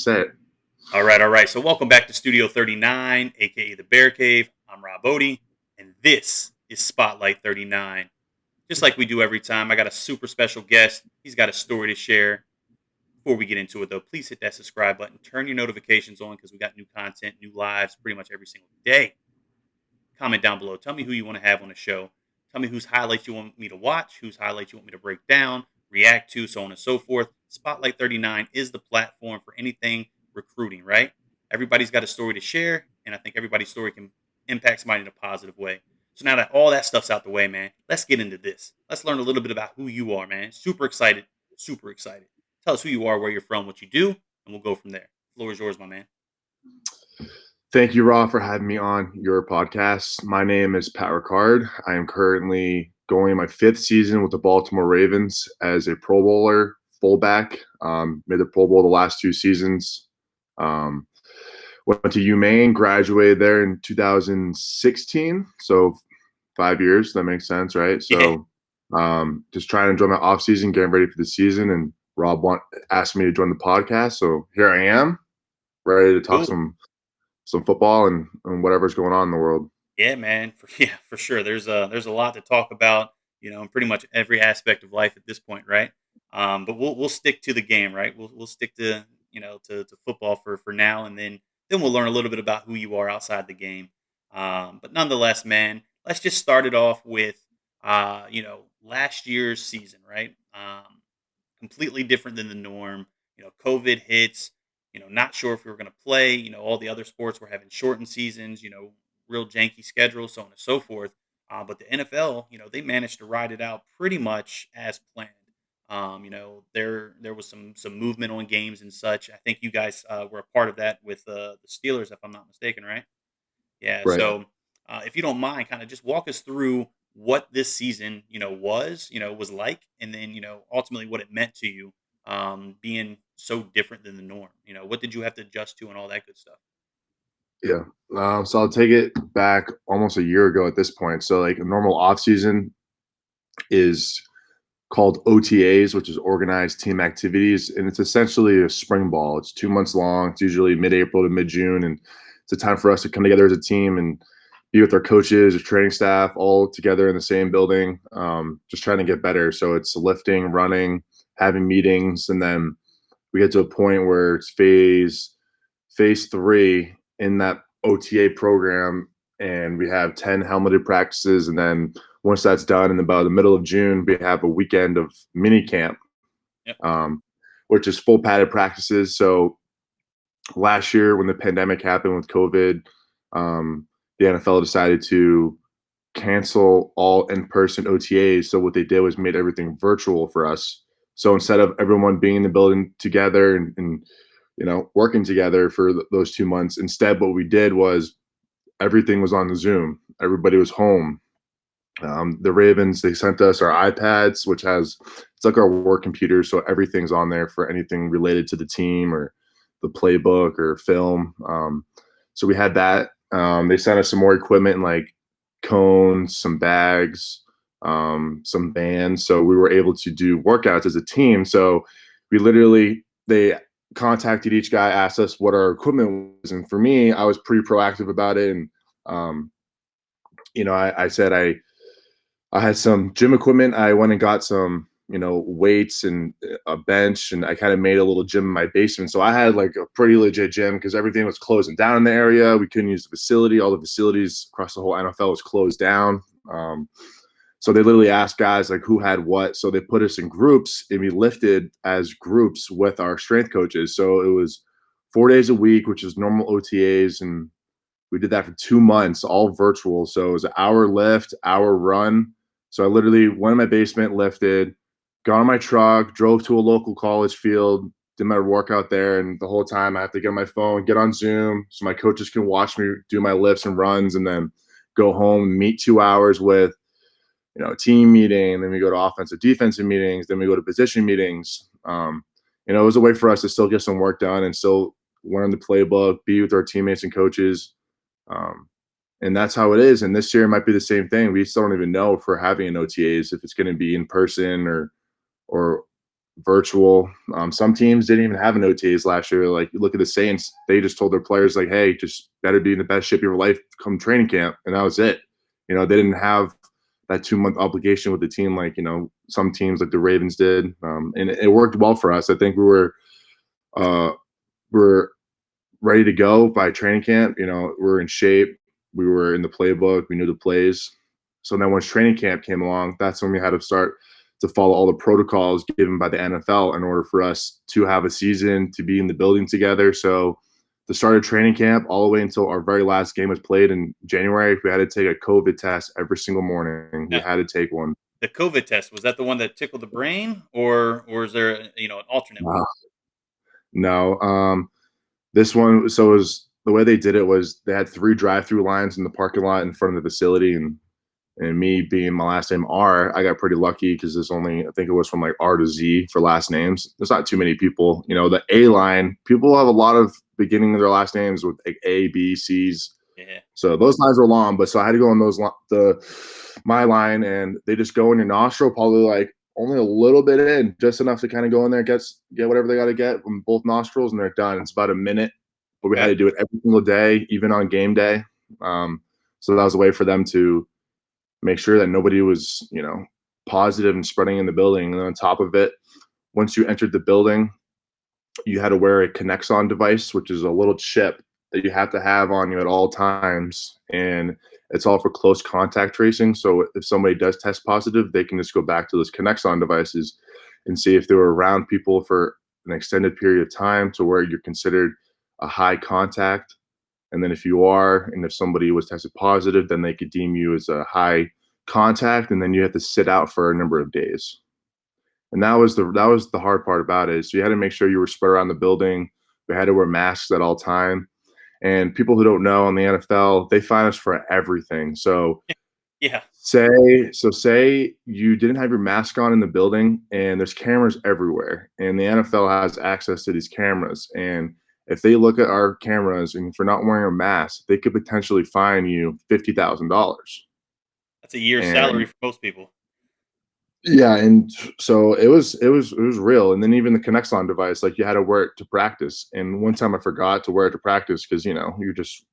set. All right, all right. So welcome back to Studio 39, aka the Bear Cave. I'm Rob Bodie, and this is Spotlight 39. Just like we do every time, I got a super special guest. He's got a story to share. Before we get into it, though, please hit that subscribe button, turn your notifications on because we got new content, new lives pretty much every single day. Comment down below. Tell me who you want to have on the show. Tell me whose highlights you want me to watch, whose highlights you want me to break down, react to, so on and so forth. Spotlight 39 is the platform for anything recruiting, right? Everybody's got a story to share, and I think everybody's story can impact somebody in a positive way. So now that all that stuff's out the way, man, let's get into this. Let's learn a little bit about who you are, man. Super excited. Super excited. Tell us who you are, where you're from, what you do, and we'll go from there. The floor is yours, my man. Thank you, Rob, for having me on your podcast. My name is Pat Ricard. I am currently going in my 5th season with the Baltimore Ravens as a Pro Bowler fullback. Made the Pro Bowl the last 2 seasons. Went to UMaine, graduated there in 2016. So 5 years. That makes sense, right? Yeah. So just trying to enjoy my off season, getting ready for the season. And Rob asked me to join the podcast. So here I am, ready to talk Cool. some football and whatever's going on in the world. Yeah, man. For sure. There's a lot to talk about, in pretty much every aspect of life at this point, right? But we'll stick to the game, right? We'll stick to to football for now, and then we'll learn a little bit about who you are outside the game. But nonetheless, man, let's just start it off with last year's season, right? Completely different than the norm. COVID hits. Not sure if we were going to play. All the other sports were having shortened seasons. Real janky schedules, so on and so forth. But the NFL, they managed to ride it out pretty much as planned. There was some movement on games and such. I think you guys were a part of that with the Steelers, if I'm not mistaken, right? Yeah. Right. So if you don't mind, kind of just walk us through what this season, was like, and then ultimately what it meant to you, being so different than the norm. What did you have to adjust to and all that good stuff? Yeah. So I'll take it back almost a year ago at this point. So like a normal off season is called OTAs, which is organized team activities, and it's essentially a spring ball. It's 2 months long. It's usually mid-April to mid-June, and it's a time for us to come together as a team and be with our coaches, our training staff, all together in the same building, just trying to get better. So it's lifting, running, having meetings, and then we get to a point where it's phase 3 in that OTA program, and we have 10 helmeted practices, and then once that's done in about the middle of June, we have a weekend of mini camp, Yep. which is full padded practices. So last year when the pandemic happened with COVID, the NFL decided to cancel all in-person OTAs. So what they did was made everything virtual for us. So instead of everyone being in the building together and working together for those 2 months, instead what we did was everything was on the Zoom. Everybody was home. The Ravens, they sent us our iPads, which it's like our work computer, so everything's on there for anything related to the team or the playbook or film. So we had that. They sent us some more equipment like cones, some bags, some bands. So we were able to do workouts as a team. So they contacted each guy, asked us what our equipment was. And for me, I was pretty proactive about it. And, I said I had some gym equipment. I went and got some, weights and a bench, and I kind of made a little gym in my basement. So I had like a pretty legit gym because everything was closing down in the area. We couldn't use the facility. All the facilities across the whole NFL was closed down. So they literally asked guys like who had what. So they put us in groups, and we lifted as groups with our strength coaches. So it was 4 days a week, which is normal OTAs, and we did that for 2 months, all virtual. So it was an hour lift, hour run. So I literally went in my basement, lifted, got on my truck, drove to a local college field, did my workout there. And the whole time I have to get on my phone, get on Zoom so my coaches can watch me do my lifts and runs, and then go home, meet 2 hours with, a team meeting. And then we go to offensive, defensive meetings. Then we go to position meetings. It was a way for us to still get some work done and still learn the playbook, be with our teammates and coaches. And that's how it is. And this year it might be the same thing. We still don't even know if we're having an OTAs, if it's going to be in person or virtual. Some teams didn't even have an OTAs last year. Like you look at the Saints, they just told their players like, "Hey, just better be in the best shape of your life come training camp," and that was it. They didn't have that 2 month obligation with the team like some teams like the Ravens did, and it worked well for us. I think uh, we were ready to go by training camp. We were in shape. We were in the playbook. We knew the plays. So then once training camp came along, that's when we had to start to follow all the protocols given by the NFL in order for us to have a season, to be in the building together. So the start of training camp all the way until our very last game was played in January, we had to take a COVID test every single morning. We Now, had to take one. the COVID test, was that the one that tickled the brain, or is there an alternate one? Uh, no. This one, so it was the way they did it was they had three drive-through lines in the parking lot in front of the facility, and me being my last name R, I got pretty lucky because there's only I think it was from like R to Z for last names. There's not too many people. The A line, people have a lot of beginning of their last names with like A, B, C's. Yeah, So those lines were long, but so I had to go on the my line, and they just go in your nostril, probably like only a little bit in, just enough to kind of go in there, get whatever they got to get from both nostrils, and they're done. It's about a minute, but we had okay, to do it every single day, even on game day. So that was a way for them to make sure that nobody was, positive and spreading in the building. And then on top of it, once you entered the building, you had to wear a Connexon device, which is a little chip that you have to have on you at all times. And it's all for close contact tracing. So if somebody does test positive, they can just go back to those Connexon devices and see if they were around people for an extended period of time to where you're considered a high contact. And then if you are, and if somebody was tested positive, then they could deem you as a high contact, and then you have to sit out for a number of days. And that was the hard part about it. So you had to make sure you were spread around the building. We had to wear masks at all time. And people who don't know on the NFL, they fine us for everything. So yeah, say you didn't have your mask on in the building, and there's cameras everywhere, and the NFL has access to these cameras, and if they look at our cameras and for not wearing a mask, they could potentially fine you $50,000. that's a year's salary And for most people. yeah, and so it was real. And then even the Connexon device, like you had to wear it to practice. And one time I forgot to wear it to practice because you're just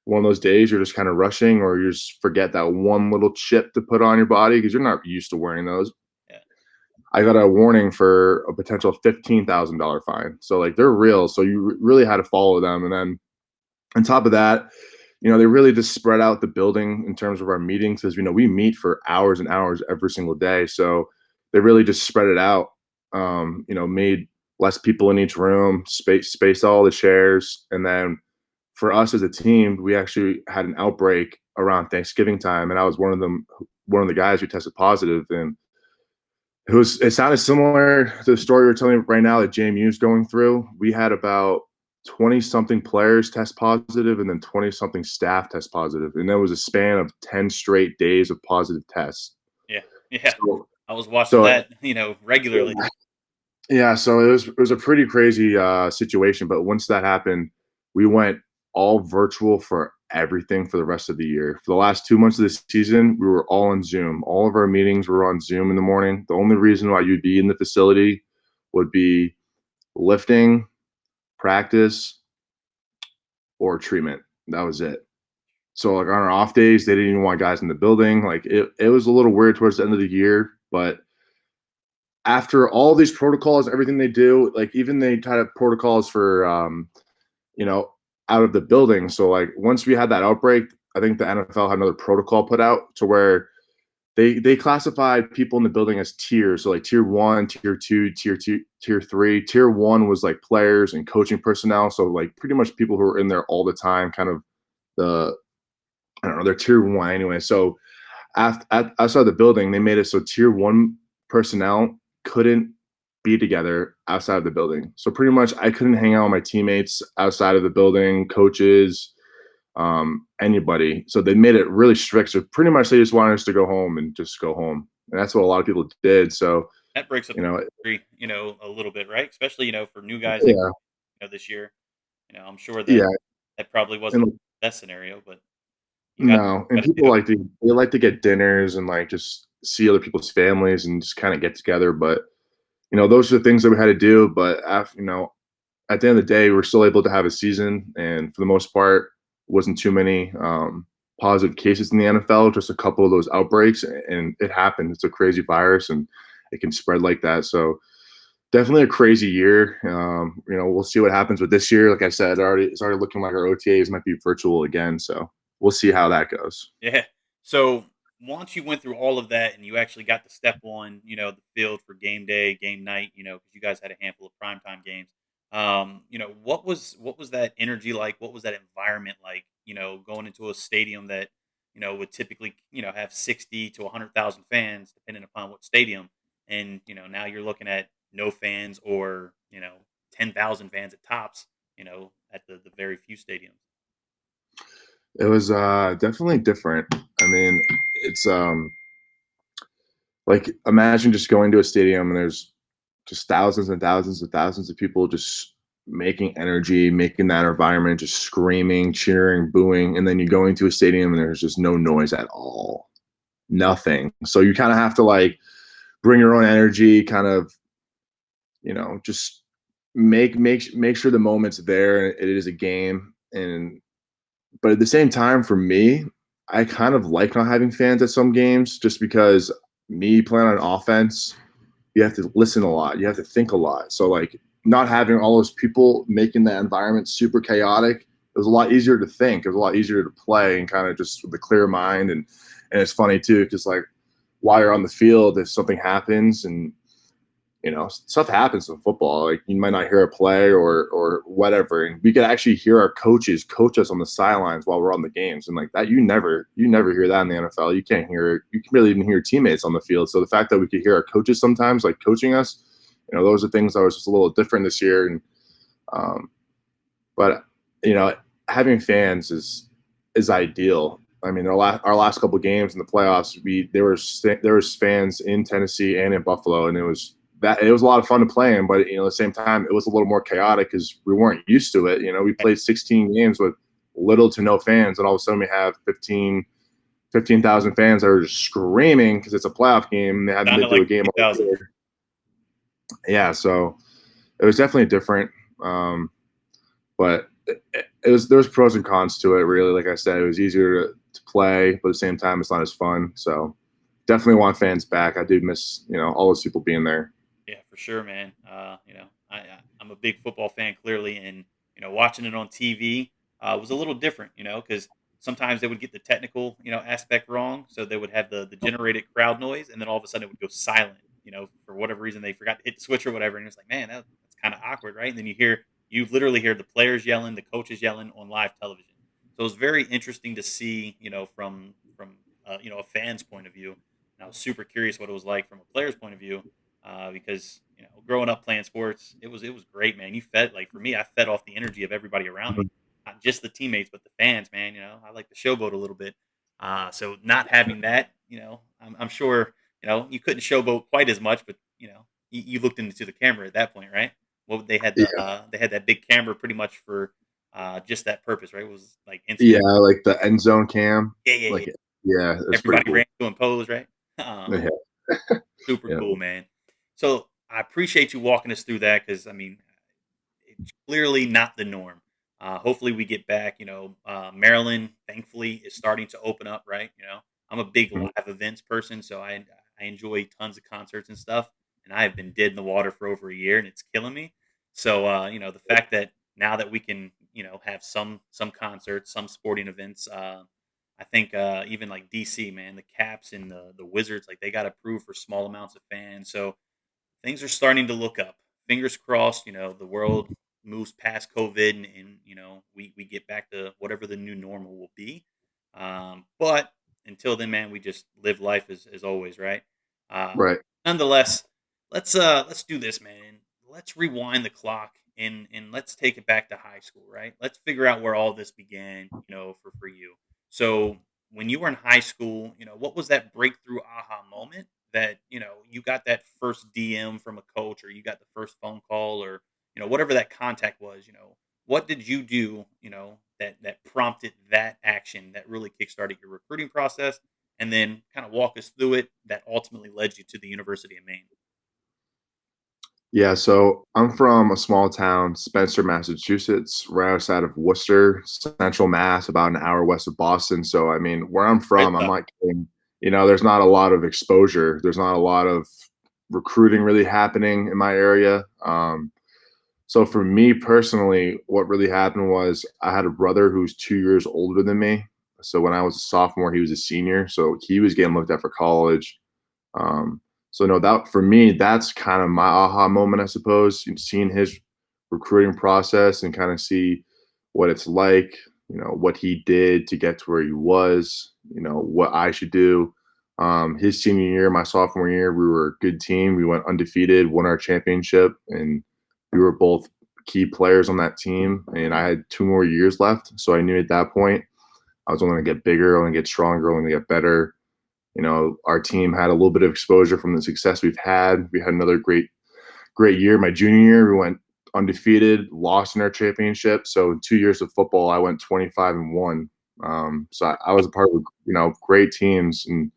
one of those days you're just kind of rushing, or you just forget that one little chip to put on your body because you're not used to wearing those. Yeah, I got a warning for a potential $15,000 fine. So like they're real. So you really had to follow them. And then on top of that, they really just spread out the building in terms of our meetings, because we meet for hours and hours every single day. So they really just spread it out. Made less people in each room, space all the chairs, and then for us as a team, we actually had an outbreak around Thanksgiving time, and I was one of the guys who tested positive, and it sounded similar to the story we're telling right now that JMU's going through. We had about 20 something players test positive, and then 20 something staff test positive. And there was a span of 10 straight days of positive tests. yeah, yeah. So, I was watching so that, regularly. yeah, so it was a pretty crazy situation. But once that happened, we went all virtual for everything for the rest of the year. For the last 2 months of the season, we were all on Zoom. All of our meetings were on Zoom in the morning. The only reason why you'd be in the facility would be lifting, practice, or treatment. That was it. So like on our off days, they didn't even want guys in the building. Like it was a little weird towards the end of the year, but after all these protocols, everything they do, like even they had protocols for you know, out of the building. So like once we had that outbreak, I think the NFL had another protocol put out to where they classified people in the building as tiers. So like tier one, tier two, tier two, tier three. Tier one was like players and coaching personnel. So like pretty much people who are in there all the time, kind of the I don't know, they're tier one anyway. So outside the building, they made it so tier one personnel couldn't be together outside of the building. So pretty much I couldn't hang out with my teammates outside of the building, coaches, anybody. So they made it really strict. So pretty much they just wanted us to go home and just go home. And that's what a lot of people did. So, That breaks up you know, the country, a little bit, right? Especially, for new guys that yeah, this year. I'm sure that yeah. that probably wasn't And the best scenario, but you got no, and got to people do it. they like to get dinners and like just see other people's families and just kind of get together. But those are the things that we had to do. But after, at the end of the day, we're still able to have a season, and for the most part, wasn't too many positive cases in the NFL. Just a couple of those outbreaks, and it happened. It's a crazy virus, and it can spread like that. So definitely a crazy year. We'll see what happens with this year. Like I said, it's already looking like our OTAs might be virtual again. So we'll see how that goes. Yeah. So once you went through all of that and you actually got to step on, the field for game day, game night, because you guys had a handful of primetime games. What was that energy like? What was that environment like? Going into a stadium that would typically have 60 to 100,000 fans, depending upon what stadium, and now you're looking at no fans or 10,000 fans at tops. At the very few stadiums. It was definitely different. I mean, it's like imagine just going to a stadium and there's just thousands and thousands and thousands of people just making energy, making that environment, just screaming, cheering, booing, and then you go into a stadium and there's just no noise at all, nothing. So you kind of have to like bring your own energy, kind of, just make sure the moment's there. And it is a game, and but at the same time, for me, I kind of like not having fans at some games, just because me playing on offense, you have to listen a lot, you have to think a lot. So like not having all those people making that environment super chaotic, it was a lot easier to think. It was a lot easier to play and kind of just with a clear mind. And it's funny too, because like while you're on the field, if something happens and stuff happens in football. Like you might not hear a play or whatever, and we could actually hear our coaches coach us on the sidelines while we're on the games, and like that you never hear that in the NFL. You can't hear it. You can really even hear teammates on the field. So the fact that we could hear our coaches sometimes like coaching us, those are things that was just a little different this year. And um, but you know, having fans is ideal. I mean, our last couple of games in the playoffs, there was fans in Tennessee and in Buffalo, and it was a lot of fun to play in. But at the same time, it was a little more chaotic because we weren't used to it. We played 16 games with little to no fans, and all of a sudden we have 15,000 fans that are just screaming because it's a playoff game and they haven't been Sounded to a like game all 3,000. year. Yeah, so it was definitely different. But there was pros and cons to it. Really, like I said, it was easier to play, but at the same time, it's not as fun. So definitely want fans back. I do miss all those people being there. Yeah, for sure, man. I'm a big football fan, clearly, and watching it on TV was a little different, because sometimes they would get the technical, aspect wrong, so they would have the generated crowd noise, and then all of a sudden it would go silent, for whatever reason they forgot to hit the switch or whatever, and it's like, man, that's kind of awkward, right? And then you literally hear the players yelling, the coaches yelling on live television. So it was very interesting to see, from a fan's point of view. And I was super curious what it was like from a player's point of view because growing up playing sports, it was great, man. You fed like for me, I fed off the energy of everybody around me, not just the teammates, but the fans, man. I like to showboat a little bit. So not having that, I'm sure you couldn't showboat quite as much, but you looked into the camera at that point, right? Well, Yeah, they had that big camera pretty much for just that purpose, right? It was like yeah, instant. like the end zone cam. Yeah, yeah, Like, yeah. yeah, it's pretty Everybody cool. ran to impose, right? Um, Yeah, Super yeah, cool, man. So I appreciate you walking us through that because I mean, it's clearly not the norm. Hopefully, we get back. Maryland, thankfully, is starting to open up. Right. I'm a big mhm, live events person, so I enjoy tons of concerts and stuff. And I have been dead in the water for over a year, and it's killing me. So the fact that now that we can have some concerts, some sporting events. I think even like DC, man, the Caps and the Wizards, like they got approved for small amounts of fans. So things are starting to look up. Fingers crossed, the world moves past COVID and we get back to whatever the new normal will be. But until then, man, we just live life as always, right? Uh, right. Nonetheless, let's do this, man. Let's rewind the clock and let's take it back to high school, right? Let's figure out where all this began, for you. So when you were in high school, what was that breakthrough aha moment that you got that first DM from a coach or you got the first phone call or whatever that contact was, what did you do, that prompted that action that really kickstarted your recruiting process, and then kind of walk us through it that ultimately led you to the University of Maine. Yeah, so I'm from a small town, Spencer, Massachusetts, right outside of Worcester, Central Mass, about an hour west of Boston. So, I mean, where I'm Right from, I'm though. not kidding. There's not a lot of exposure. There's not a lot of recruiting really happening in my area. So for me personally, what really happened was I had a brother who's 2 years older than me. So when I was a sophomore, he was a senior. So he was getting looked at for college. Um, so no, that for me, that's kind of my aha moment, I suppose. Seeing his recruiting process and kind of see what it's like, what he did to get to where he was, what I should do. His senior year, my sophomore year, we were a good team. We went undefeated, won our championship, and we were both key players on that team. And I had 2 more years left, so I knew at that point I was only going to get bigger, only get stronger, only get better. Our team had a little bit of exposure from the success we've had. We had another great year. My junior year, we went undefeated, lost in our championship. So in 2 years of football, I went 25-1. So I was a part of great teams, and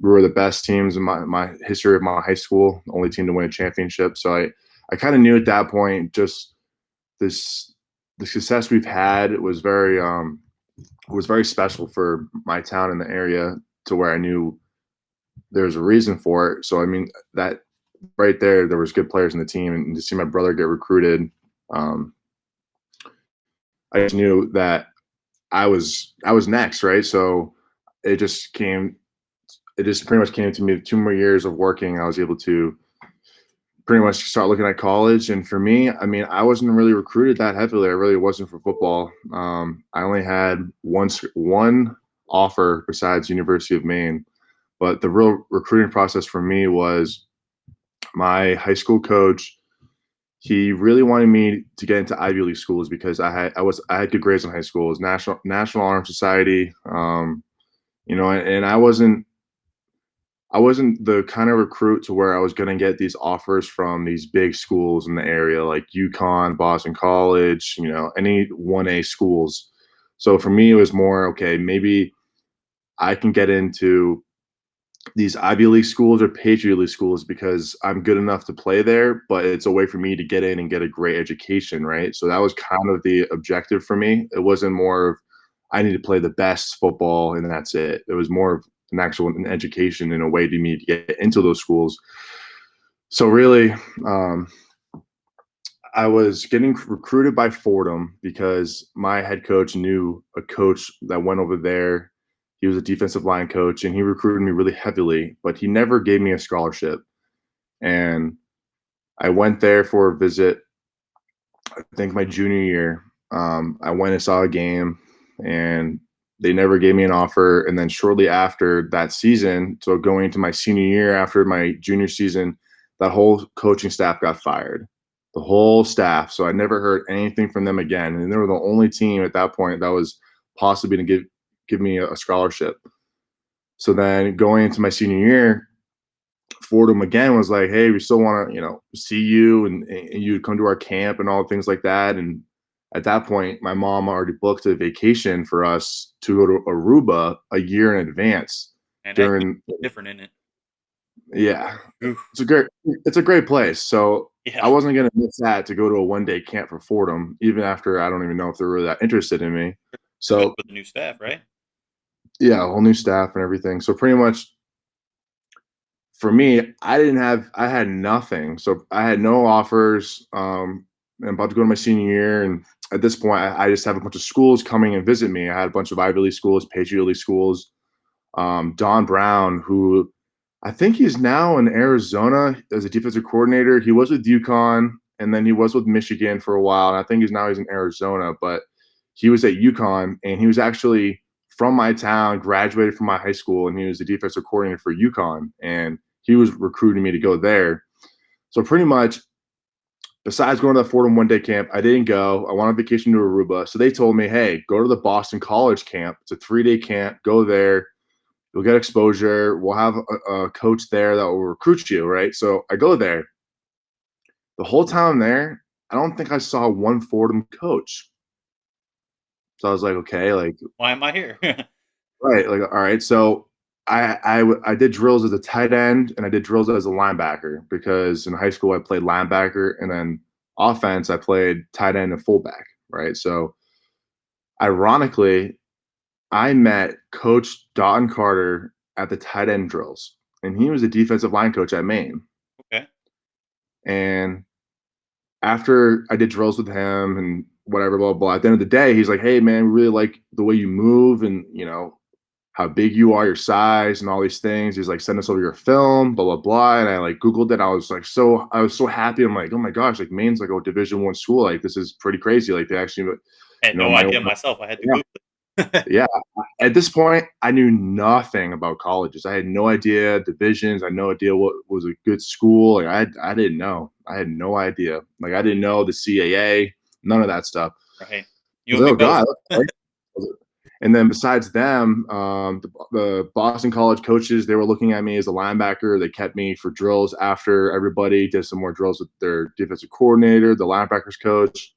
we were the best teams in my history of my high school. Only team to win a championship. So I kind of knew at that point just this the success we've had was very special for my town and the area to where I knew there's a reason for it. So I mean that right there was good players in the team, and to see my brother get recruited, um, I just knew that I was next, right? So it just came. It just pretty much came to me. 2 more years of working, I was able to pretty much start looking at college. And for me, I mean, I wasn't really recruited that heavily. I really wasn't for football. I only had one offer besides University of Maine. But the real recruiting process for me was my high school coach. He really wanted me to get into Ivy League schools because I had good grades in high school. It was National Honor Society, and I wasn't the kind of recruit to where I was going to get these offers from these big schools in the area like UConn, Boston College, any 1A schools. So for me, it was more okay. Maybe I can get into these Ivy League schools or Patriot League schools because I'm good enough to play there, but it's a way for me to get in and get a great education, right? So that was kind of the objective for me. It wasn't more of I need to play the best football and that's it. It was more of an education in a way to me to get into those schools. So really, um, I was getting recruited by Fordham because my head coach knew a coach that went over there. He was a defensive line coach and he recruited me really heavily, but he never gave me a scholarship. And I went there for a visit, I think my junior year. I went and saw a game and they never gave me an offer. And then shortly after that season, so going into my senior year after my junior season, that whole coaching staff got fired. The whole staff. So I never heard anything from them again. And they were the only team at that point that was possibly going to give me a scholarship. So then going into my senior year, Fordham again was like, "Hey, we still want to, see you and you come to our camp and all things like that." And at that point, my mom already booked a vacation for us to go to Aruba a year in advance. And that hit During different in it. Yeah, Oof. it's a great place. So Yeah. I wasn't gonna miss that to go to a 1 day camp for Fordham, even after I don't even know if they're really that interested in me. Good So with the new staff, right? yeah, a whole new staff and everything. So pretty much for me, I had nothing. So I had no offers. I'm about to go to my senior year. And at this point, I just have a bunch of schools coming and visit me. I had a bunch of Ivy League schools, Patriot League schools. Don Brown, who I think he's now in Arizona as a defensive coordinator. He was with UConn and then he was with Michigan for a while. And I think he's in Arizona, but he was at UConn and he was actually from my town, graduated from my high school, and he was the defensive coordinator for UConn. And he was recruiting me to go there. So pretty much, besides going to the Fordham 1 day camp, I didn't go. I went on vacation to Aruba. So they told me, hey, go to the Boston College camp. It's a 3 day camp. Go there. You'll get exposure. We'll have a coach there that will recruit you, right? So I go there. The whole time there, I don't think I saw one Fordham coach. So I was like, okay, like, Why am I here? right, like, all right. So I did drills as a tight end and I did drills as a linebacker because in high school I played linebacker and then offense I played tight end and fullback, right? So ironically, I met Coach Don Carter at the tight end drills, and he was a defensive line coach at Maine. Okay. And after I did drills with him and whatever, blah, blah, blah, at the end of the day, he's like, "Hey, man, we really like the way you move and, how big you are, your size, and all these things." He's like, "Send us over your film, blah, blah, blah." And I like Googled it. I was so happy. I'm like, "Oh my gosh, like Maine's like a Division I school. Like, this is pretty crazy. Like, they actually, I had no might idea want myself. I had to to." Google it. Yeah. At this point, I knew nothing about colleges. I had no idea divisions. I had no idea what was a good school. Like I didn't know. I had no idea. Like I didn't know the CAA, none of that stuff. Right. I You was and like, me oh both. God. That's great. And then besides them, the Boston College coaches, they were looking at me as a linebacker. They kept me for drills after everybody did some more drills with their defensive coordinator, the linebackers coach.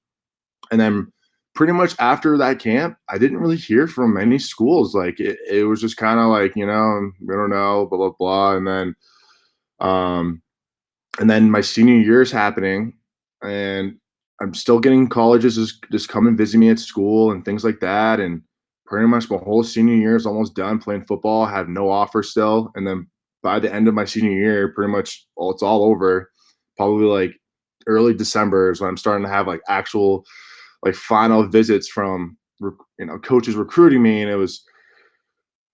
And then pretty much after that camp, I didn't really hear from any schools. Like it was just kind of like, we don't know, blah, blah, blah. Um, and then my senior year is happening and I'm still getting colleges just come and visit me at school and things like that. And pretty much my whole senior year is almost done playing football. I have no offer still. And then by the end of my senior year, pretty much it's all over. Probably like early December is when I'm starting to have like actual like final visits from coaches recruiting me, and it was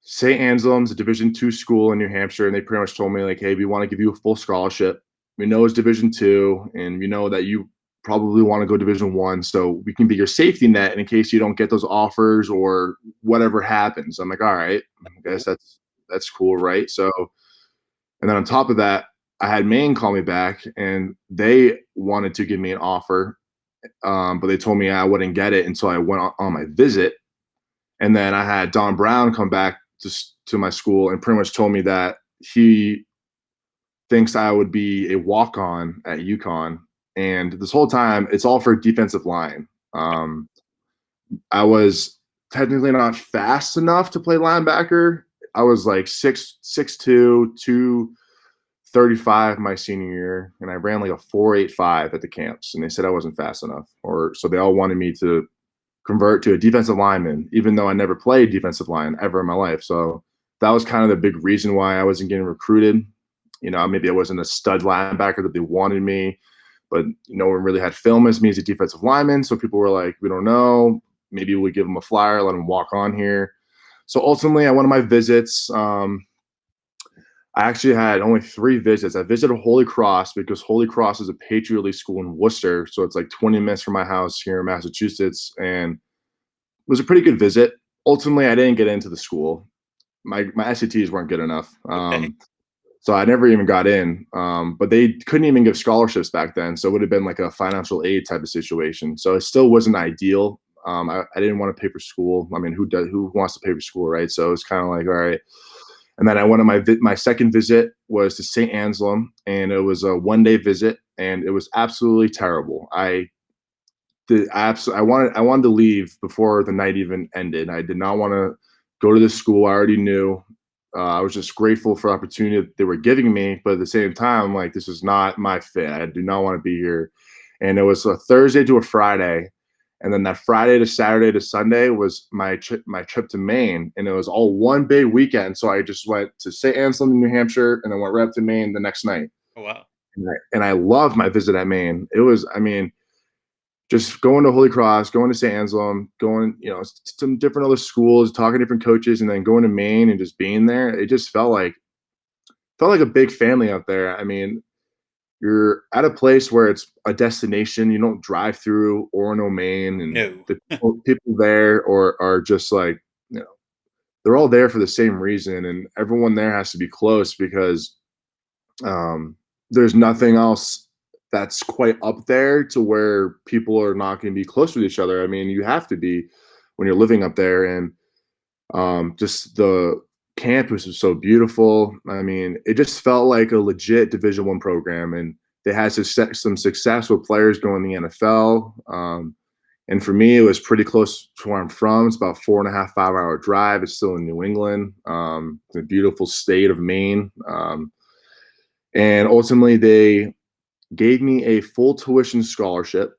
St. Anselm's, a Division II school in New Hampshire, and they pretty much told me like, "Hey, we want to give you a full scholarship. We know it's Division II, and we know that you probably want to go Division I, so we can be your safety net in case you don't get those offers or whatever happens." I'm like, "All right, I guess Cool. that's cool, right?" So, and then on top of that, I had Maine call me back, and they wanted to give me an offer, but they told me I wouldn't get it until I went on my visit. And then I had Don Brown come back to my school and pretty much told me that he thinks I would be a walk on at UConn. And this whole time, it's all for defensive line. I was technically not fast enough to play linebacker. I was like 6'2", 235 my senior year, and I ran like a 4.85 at the camps, and they said I wasn't fast enough, or so they all wanted me to convert to a defensive lineman, even though I never played defensive line ever in my life. So that was kind of the big reason why I wasn't getting recruited. Maybe I wasn't a stud linebacker that they wanted me, but no one really had film as me as a defensive lineman. So people were like, "We don't know. Maybe we give him a flyer, let him walk on here." So ultimately, I went on my visits. I actually had only 3 visits. I visited Holy Cross because Holy Cross is a Patriot League school in Worcester. So it's like 20 minutes from my house here in Massachusetts. And it was a pretty good visit. Ultimately, I didn't get into the school. My SATs weren't good enough. Okay. So I never even got in. But they couldn't even give scholarships back then. So it would have been like a financial aid type of situation. So it still wasn't ideal. I didn't want to pay for school. I mean, who wants to pay for school, right? So it's kind of like, all right. And then I went on my second visit was to St. Anselm, and it was a 1-day visit, and it was absolutely terrible. I wanted to leave before the night even ended. I did not want to go to this school. I already knew. I was just grateful for the opportunity that they were giving me, but at the same time, I'm like, this is not my fit. I do not want to be here. And it was a Thursday to a Friday, and then that Friday to Saturday to Sunday was my trip to Maine, and it was all one big weekend. So I just went to St. Anselm in New Hampshire, and then went right up to Maine the next night. Oh wow. And I loved my visit at Maine. It was, I mean, just going to Holy Cross, going to St. Anselm, going, some different other schools, talking to different coaches, and then going to Maine and just being there. It just felt like a big family out there. I mean, you're at a place where it's a destination. You don't drive through Orono, Maine, and No. the people there are just like, you know, they're all there for the same reason, and everyone there has to be close because um, there's nothing else that's quite up there to where people are not going to be close with each other. I mean, you have to be when you're living up there, and just the campus was so beautiful. I mean, it just felt like a legit Division I program, and they had some successful players going to the NFL. And for me, it was pretty close to where I'm from. It's about 4.5, 5 hour drive. It's still in New England, the beautiful state of Maine. And ultimately, they gave me a full tuition scholarship,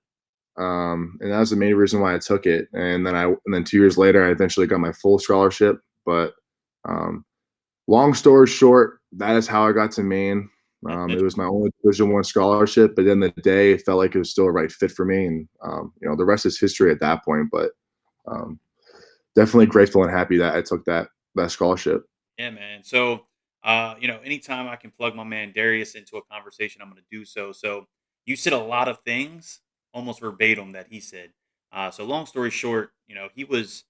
and that was the main reason why I took it. And then 2 years later, I eventually got my full scholarship. But um, long story short, that is how I got to Maine. That's It was interesting. my only Division One scholarship, but then the day it felt like it was still a right fit for me, and the rest is history at that point. But um, definitely grateful and happy that I took that scholarship. Yeah, man. So, anytime I can plug my man Darius into a conversation, I'm going to do so. So, you said a lot of things almost verbatim that he said. So, long story short, he was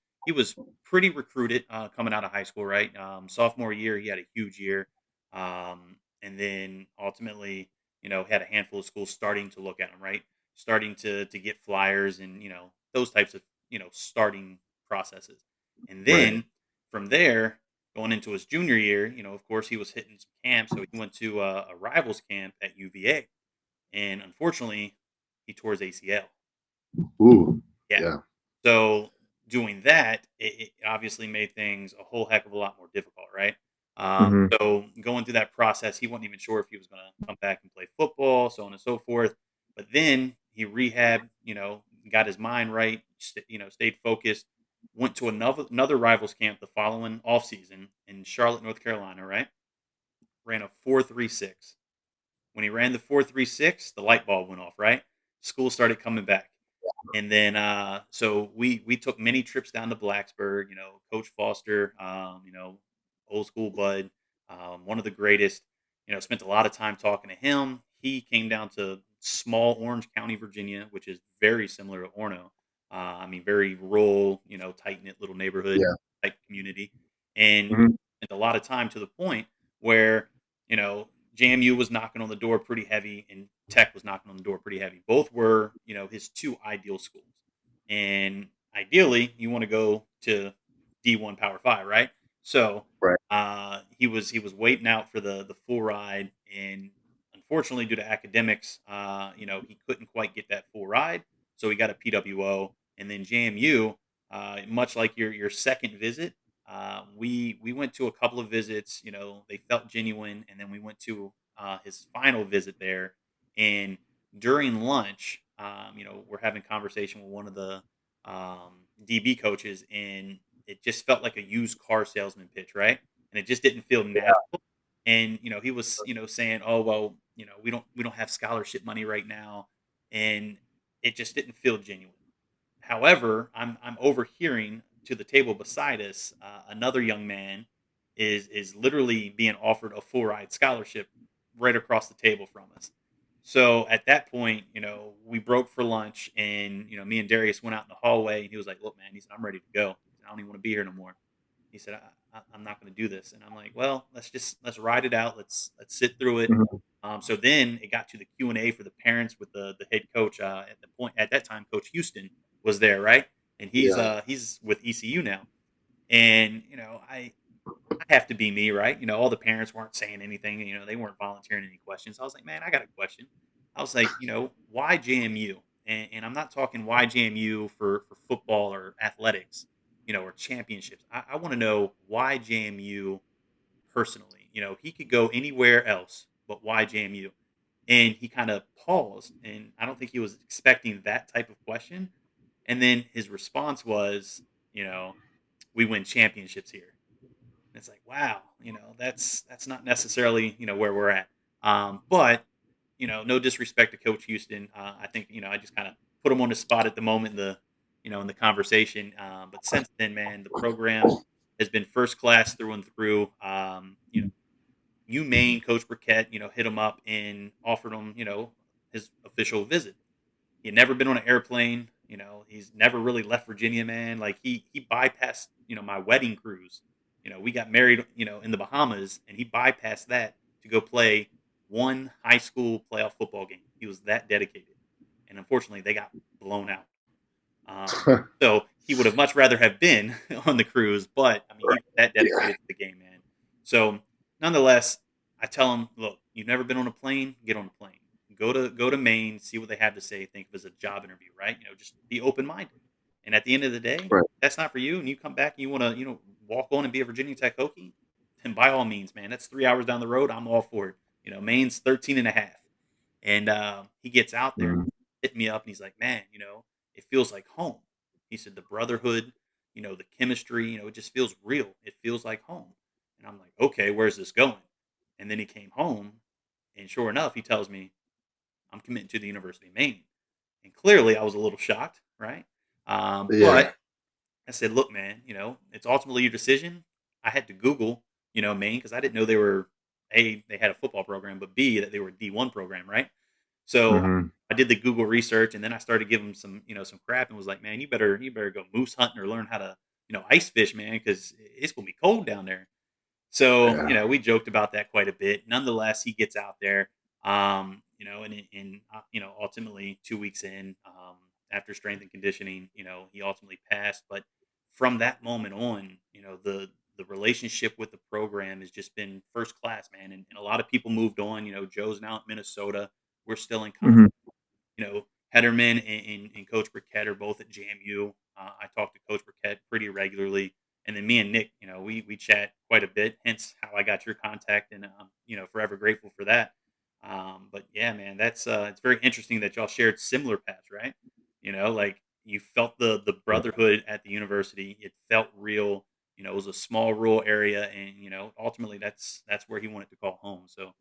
pretty recruited coming out of high school, right? Sophomore year, he had a huge year, and then ultimately, had a handful of schools starting to look at him, right? Starting to get flyers and those types of starting processes, and Right. then from there going into his junior year, of course, he was hitting some camps. So he went to a rivals camp at UVA, and unfortunately, he tore his ACL. Ooh. Yeah. Yeah. So doing that, it obviously made things a whole heck of a lot more difficult, right? Hmm. So going through that process, he wasn't even sure if he was going to come back and play football, so on and so forth. But then he rehabbed, got his mind right, stayed focused. Went to another rivals camp the following off season in Charlotte, North Carolina, right? Ran a 4.36. When he ran the 4.36, the light bulb went off, right? School started coming back. And then, so we took many trips down to Blacksburg. Coach Foster, old school bud, one of the greatest. Spent a lot of time talking to him. He came down to small Orange County, Virginia, which is very similar to Orno. Very rural, tight knit little neighborhood Yeah. type community, and Hmm. spent a lot of time to the point where JMU was knocking on the door pretty heavy, and Tech was knocking on the door pretty heavy. Both were, his two ideal schools. And ideally, you want to go to D1 Power Five, right? So Right. he was waiting out for the full ride, and unfortunately, due to academics, he couldn't quite get that full ride. So he got a PWO, and then JMU, much like your second visit, we went to a couple of visits. They felt genuine, and then we went to his final visit there. And during lunch, we're having conversation with one of the DB coaches, and it just felt like a used car salesman pitch, right? And it just didn't feel natural. And he was saying, "Oh well, we don't have scholarship money right now," and it just didn't feel genuine. However, I'm overhearing to the table beside us, another young man is literally being offered a full ride scholarship right across the table from us. So at that point, we broke for lunch, and me and Darius went out in the hallway, and he was like, "Look, man," he said, "I'm ready to go. He said, I don't even want to be here no more." He said, I'm not going to do this," and I'm like, "Well, let's ride it out. Let's sit through it." Hmm. So then it got to the Q&A for the parents with the head coach. At that time, Coach Houston was there, right? And Yeah. he's with ECU now. And I have to be me, right? All the parents weren't saying anything. They weren't volunteering any questions. I was like, "Man, I got a question." I was like, "Why JMU?" And I'm not talking why JMU for football or athletics, or championships. I want to know why JMU personally. He could go anywhere else, but why JMU? And he kind of paused, and I don't think he was expecting that type of question. And then his response was, you know, "We win championships here." And it's like, wow, that's not necessarily where we're at. But no disrespect to Coach Houston. I think I just kind of put him on the spot at the moment in the conversation. But since then, man, the program has been first class through and through. UMaine Coach Burkett, hit him up and offered him, his official visit. He had never been on an airplane. He's never really left Virginia, man. Like he bypassed, my wedding cruise. We got married, in the Bahamas, and he bypassed that to go play one high school playoff football game. He was that dedicated, and unfortunately, they got blown out. So he would have much rather have been on the cruise, but I mean, he was that Yeah. dedicated to the game, man. So nonetheless, I tell him, look, you've never been on a plane, get on a plane. go to Maine, see what they have to say, think of it as a job interview, right? Just be open minded. And at the end of the day, Right. that's not for you, and you come back and you want to walk on and be a Virginia Tech Hokie, then by all means, man, that's 3 hours down the road. I'm all for it. Maine's 13 and a half. And he gets out there, Mhm. hit me up, and he's like, "Man, it feels like home." He said, "The brotherhood, the chemistry, it just feels real. It feels like home." And I'm like, "Okay, where's this going?" And then he came home, and sure enough, he tells me, "I'm committing to the University of Maine." And clearly, I was a little shocked, right? But Yeah. I said, "Look, man, it's ultimately your decision." I had to Google, Maine because I didn't know they were A, they had a football program, but B, that they were a D1 program, right? So Mhm. I did the Google research, and then I started giving him some crap, and was like, "Man, you better go moose hunting or learn how to ice fish, man, because it's gonna be cold down there." So Yeah. we joked about that quite a bit. Nonetheless, he gets out there, ultimately 2 weeks in, after strength and conditioning, he ultimately passed. But from that moment on, the relationship with the program has just been first class, man. And a lot of people moved on. Joe's now at Minnesota. We're still in contact. Mhm. Hederman and Coach Briquette are both at JMU. I talk to Coach Briquette pretty regularly, and then me and Nick, we chat quite a bit. Hence how I got your contact, and forever grateful for that. But yeah, man, that's it's very interesting that y'all shared similar paths, right? Like you felt the brotherhood at the university. It felt real. It was a small rural area, and ultimately that's where he wanted to call home. So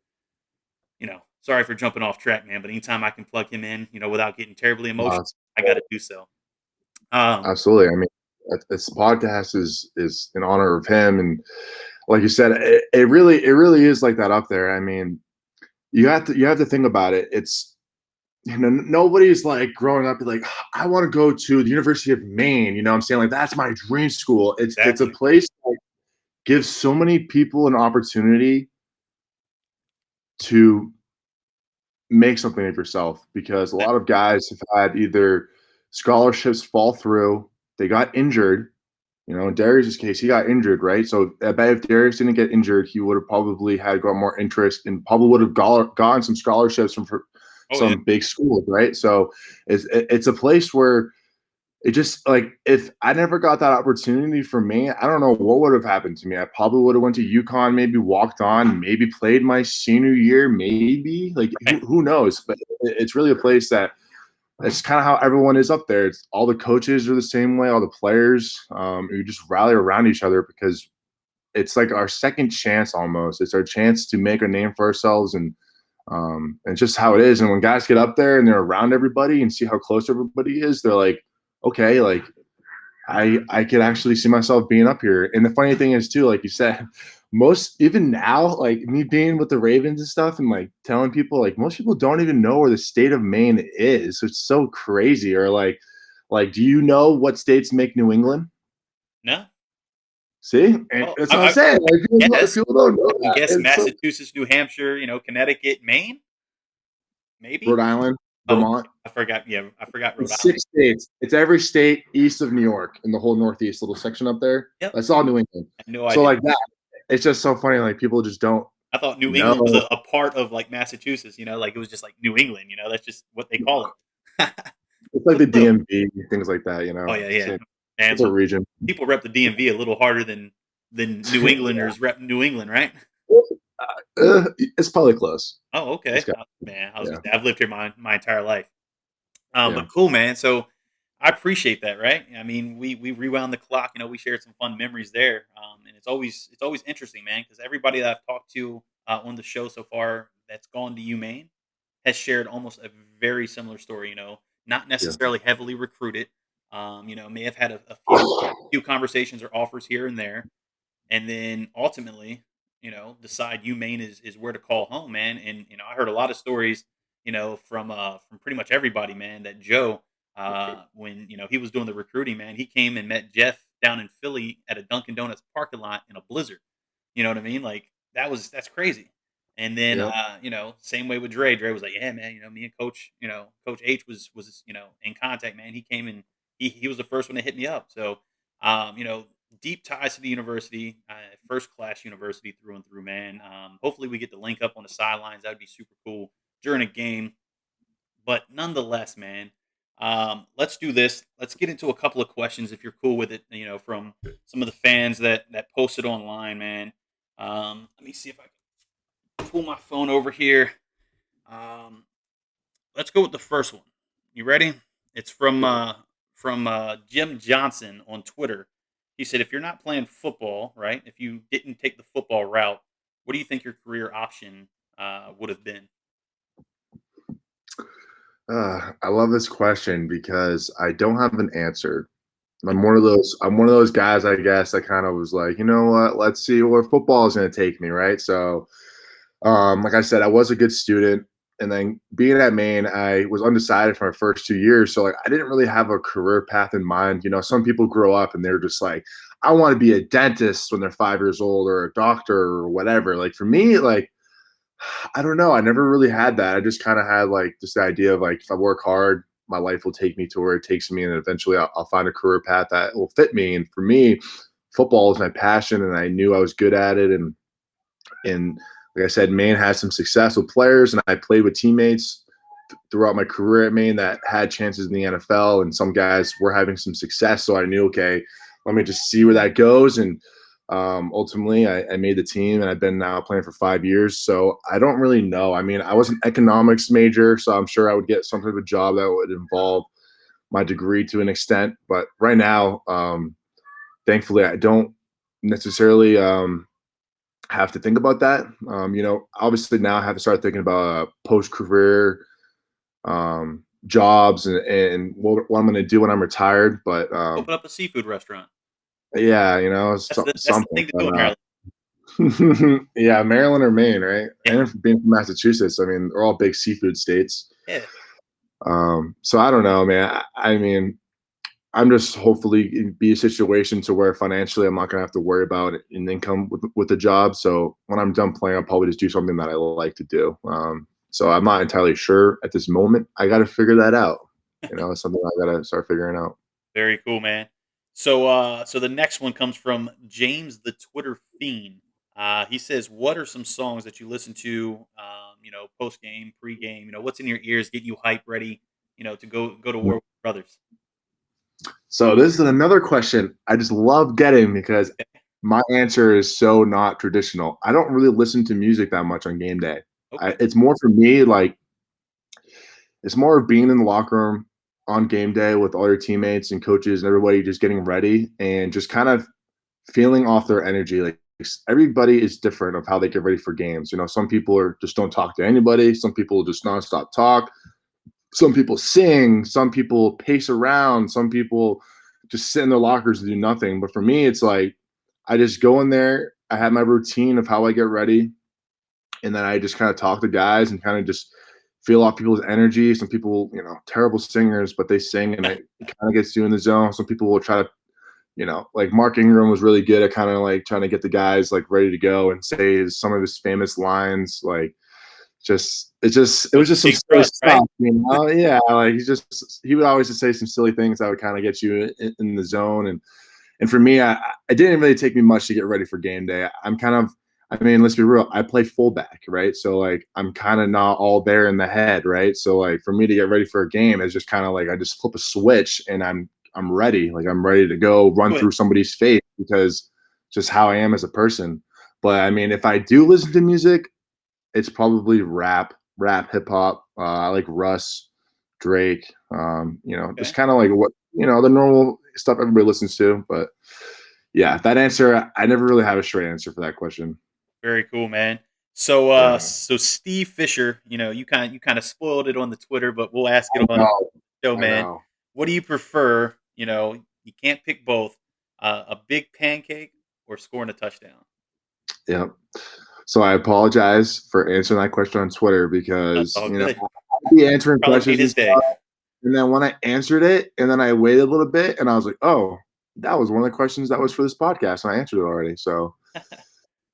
sorry for jumping off track, man, but anytime I can plug him in, without getting terribly emotional, That's I got to do so. Um, absolutely. I mean, this podcast is in honor of him, and like you said, it really is like that up there. I mean, you have to think about it. It's nobody's like growing up like I want to go to the University of Maine. You know what I'm saying? Like that's my dream school. It's a exactly. place that gives so many people an opportunity to make something of yourself because a Yeah. lot of guys have had either scholarships fall through, they got injured. In Darius's case, he got injured, right? So I bet if Darius didn't get injured, he would have probably had got more interest and probably would have gotten some scholarships from Oh yeah. some big schools, right? So it's a place where it just like if I never got that opportunity for me, I don't know what would have happened to me. I probably would have went to UConn, maybe walked on, maybe played my senior year, maybe like who Right. who knows? But it's really a place that it's kind of how everyone is up there. It's all the coaches are the same way, all the players. You just rally around each other because it's like our second chance almost. It's our chance to make a name for ourselves and just how it is. And when guys get up there and they're around everybody and see how close everybody is, they're like, okay, like I could actually see myself being up here. And the funny thing is too, like you said, most even now, like me being with the Ravens and stuff and like telling people, like most people don't even know where the state of Maine is. It's so crazy. Or like, do you know what states make New England? No. See? And Well, that's what I'm saying. Like guess people don't know I can that. guess It's so Massachusetts, New Hampshire, Connecticut, Maine, maybe. Rhode Island, Oh, okay. Vermont. I forgot. Yeah, I forgot Rhode It's Island. 6 states. It's every state east of New York in the whole Northeast little section up there. Yep. That's all New England. I had no So idea. like that, it's just so funny. Like people just don't I thought New England was know. a part of like Massachusetts. Like it was just like New England. That's just what they call it. It's like But the still, DMV, things like that. oh yeah, yeah. Same. And It's a look, region. people rep the DMV a little harder than New Yeah. Englanders rep New England, right? It's probably close. Oh, It's okay. got Man, I was yeah, gonna say I've lived here my entire life. yeah, But cool, man. So I appreciate that, right? I mean, we rewound the clock. We shared some fun memories there, and it's always interesting, man, because everybody that I've talked to on the show so far that's gone to UMaine has shared almost a very similar story. Not yeah, necessarily heavily recruited. May have had a few conversations or offers here and there, and then ultimately, decide UMaine is where to call home, man. And I heard a lot of stories, from pretty much everybody, man. That Joe, when he was doing the recruiting, man, he came and met Jeff down in Philly at a Dunkin' Donuts parking lot in a blizzard. You know what I mean? Like that's crazy. And then yep, same way with Dre. Dre was like, yeah, man, me and Coach, Coach H was in contact, man. He came and he was the first one to hit me up. So deep ties to the university, first class university through and through, man. Hopefully we get to link up on the sidelines. That would be super cool during a game. But nonetheless, man, let's do this. Let's get into a couple of questions if you're cool with it. From some of the fans that posted online, man. Let me see if I can pull my phone over here. Um, let's go with the first one. You ready? It's from Jim Johnson on Twitter. He said, "If you're not playing football, right? If you didn't take the football route, what do you think your career option would have been?" I love this question because I don't have an answer. I'm one of those guys, I guess, that kind of was like, you know what, let's see where football is going to take me, right? So, like I said, I was a good student, and then being at Maine, I was undecided for my first 2 years. So, like, I didn't really have a career path in mind. Some people grow up and they're just like, I want to be a dentist when they're 5 years old, or a doctor, or whatever. Like for me, like I don't know. I never really had that. I just kind of had like just the idea of like if I work hard, my life will take me to where it takes me, and eventually I'll find a career path that will fit me. And for me, football is my passion, and I knew I was good at it. And like I said, Maine has some success with players, and I played with teammates throughout my career at Maine that had chances in the NFL, and some guys were having some success. So I knew, okay, let me just see where that goes. And ultimately, I made the team, and I've been now playing for 5 years. So I don't really know. I mean, I was an economics major, so I'm sure I would get some type of job that would involve my degree to an extent. But right now, thankfully, I don't necessarily have to think about that. Obviously now I have to start thinking about post career jobs and what I'm going to do when I'm retired. But Open up a seafood restaurant. yeah, That's the something. thing to do in But Maryland. yeah, Maryland or Maine, right? Yeah, And being from Massachusetts, I mean, they're all big seafood states. yeah. So I don't know, man. I mean, I'm just hopefully be a situation to where financially I'm not gonna have to worry about an income with the job. So when I'm done playing, I'll probably just do something that I like to do. So I'm not entirely sure at this moment. I got to figure that out. It's something I got to start figuring out. Very cool, man. So the next one comes from James the Twitter Fiend. He says, "What are some songs that you listen to? Post game, pre game. What's in your ears, getting you hype, ready, to go to war with brothers." So this is another question I just love getting because my answer is so not traditional. I don't really listen to music that much on game day. Okay, It's more for me like it's more of being in the locker room on game day with all your teammates and coaches and everybody just getting ready and just kind of feeling off their energy. Like everybody is different of how they get ready for games. Some people are just don't talk to anybody. Some people just nonstop talk. Some people sing. Some people pace around. Some people just sit in their lockers and do nothing. But for me, it's like I just go in there. I have my routine of how I get ready, and then I just kind of talk to guys and kind of just feel off people's energy. Some people, terrible singers, but they sing, and it kind of gets you in the zone. Some people will try to, like Mark Ingram was really good at kind of like trying to get the guys like ready to go and say some of his famous lines, like it was just some big silly trust, right? stuff, Yeah, like he would always just say some silly things that would kind of get you in the zone. And for me, it didn't really take me much to get ready for game day. I'm kind of, I mean, let's be real. I play fullback, right? So like, I'm kind of not all there in the head, right? So like, for me to get ready for a game is just kind of like I just flip a switch and I'm ready. Like I'm ready to go run Good. through somebody's face because just how I am as a person. But I mean, if I do listen to music, it's probably rap, hip hop. I like Russ, Drake. Just Okay. kind of like what the normal stuff everybody listens to. But yeah, that answer, I never really have a straight answer for that question. Very cool, man. So Yeah, so Steve Fisher, you kind of spoiled it on the Twitter, but we'll ask it I on know, the show, I man. know. What do you prefer? You can't pick both. A big pancake or scoring a touchdown. Yeah. So I apologize for answering that question on Twitter That's because all good. I'd be answering Probably made questions and his day. stuff, and then when I answered it, and then I waited a little bit, and I was like, oh, that was one of the questions that was for this podcast, and I answered it already. So that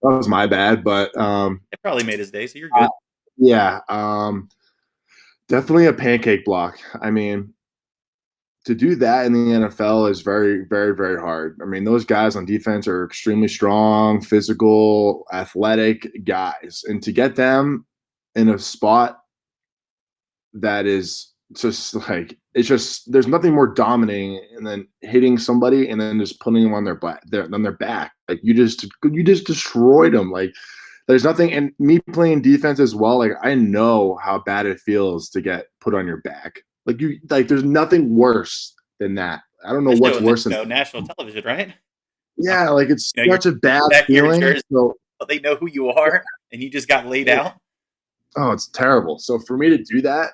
was my bad, but It probably made his day, so you're uh, good. yeah, definitely a pancake block. I mean, to do that in the NFL is very, very, very hard. I mean, those guys on defense are extremely strong, physical, athletic guys, and to get them in a spot that is just like it's just there's nothing more dominating and then hitting somebody and then just putting them on their back. Like you just destroyed them. Like there's nothing, and me playing defense as well. Like I know how bad it feels to get put on your back. Like there's nothing worse than that. I don't know Especially what's on worse than national television, right? yeah. Like it's You're such a bad back in your feeling. jersey, So but they know who you are, and you just got laid out. oh, it's terrible. So for me to do that,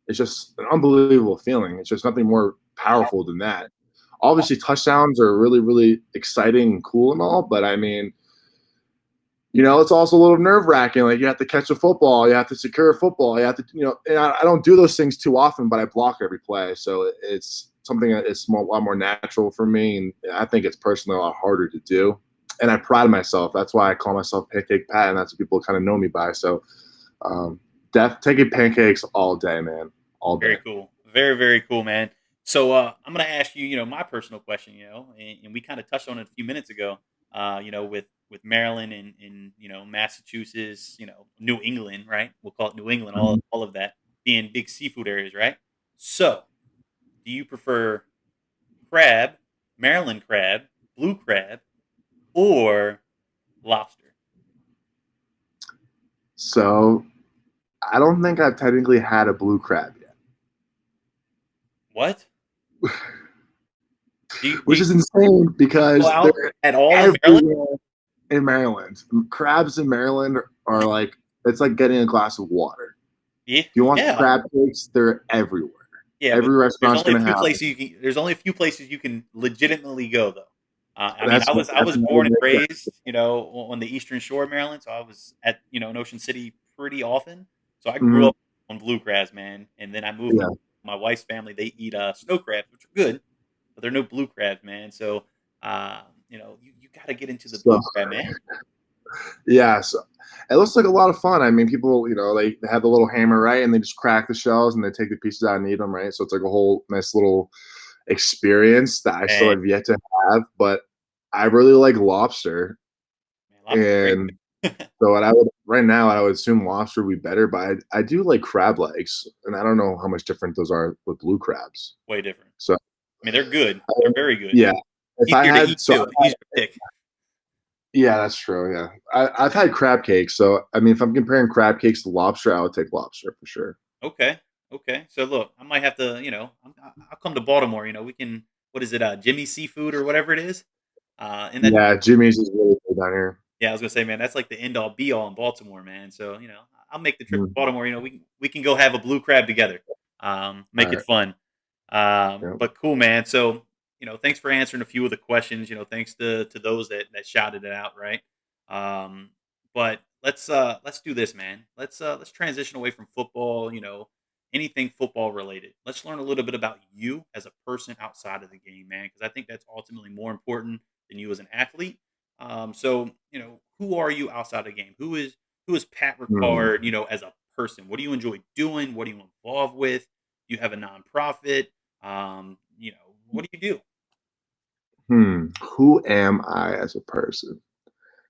it's just an unbelievable feeling. It's just nothing more powerful than that. Obviously, touchdowns are really, really exciting and cool and all, but I mean, it's also a little nerve wracking. Like you have to catch a football, you have to secure a football, you have to, and I don't do those things too often, but I block every play. So it's something that is a lot more natural for me. And I think it's personally a lot harder to do. And I pride myself. That's why I call myself Pancake Pat, and that's what people kind of know me by. So um, taking pancakes all day, man, all day. Very cool. Very, very cool, man. So I'm going to ask you, my personal question, and we kind of touched on it a few minutes ago, with Maryland and Massachusetts, New England, right? We'll call it New England, Mhm. all of that being big seafood areas, right? So do you prefer crab, Maryland crab, blue crab, or lobster? So I don't think I've technically had a blue crab yet, What? which is insane Do you go because out they're at all in Maryland? everywhere in Maryland. Crabs in Maryland are like it's like getting a glass of water. Yeah, If you want yeah. crab cakes, they're everywhere. Yeah, but Every there's restaurant's only a gonna few have places you can. There's only a few places you can legitimately go though. I mean, that's I was another born and big thing. raised, on the Eastern Shore of Maryland, so I was at in Ocean City pretty often. So I grew Mhm. up on blue crabs, man, and then I moved Yeah. to my wife's family. They eat snow crabs, which are good, but they're no blue crabs, man. So you got to get into the So blue crab, man. yeah, so it looks like a lot of fun. I mean, people, they have the little hammer, right? And they just crack the shells and they take the pieces out and eat them, right? So it's like a whole nice little experience that I still Man, have yet to have. But I really like lobster. man, lobster's great. And so what I would right now, I would assume lobster would be better, but I do like crab legs. And I don't know how much different those are with blue crabs. Way different. So I mean, they're good. They're um, very good. yeah. If I Easier to eat had, so too. Easier to pick. yeah, that's true. Yeah, I've had crab cakes, so I mean, if I'm comparing crab cakes to lobster, I would take lobster for sure. Okay. Okay. So look, I might have to, I'll come to Baltimore. We can. What is it? Jimmy Seafood or whatever it is. And that. Yeah, Jimmy's is really good down here. Yeah, I was gonna say, man, that's like the end all be all in Baltimore, man. So I'll make the trip to Mm, Baltimore. We can go have a blue crab together. all Make it right. fun. Yeah. But cool, man. So thanks for answering a few of the questions. Thanks to those that shouted it out, right? Um, but let's do this, man. Let's transition away from football. Anything football related. Let's learn a little bit about you as a person outside of the game, man, because I think that's ultimately more important than you as an athlete. So who are you outside the game? Who is Pat Hmm. Ricard? As a person, what do you enjoy doing? What are you involved with? You have a nonprofit. What do you do? Who am I as a person?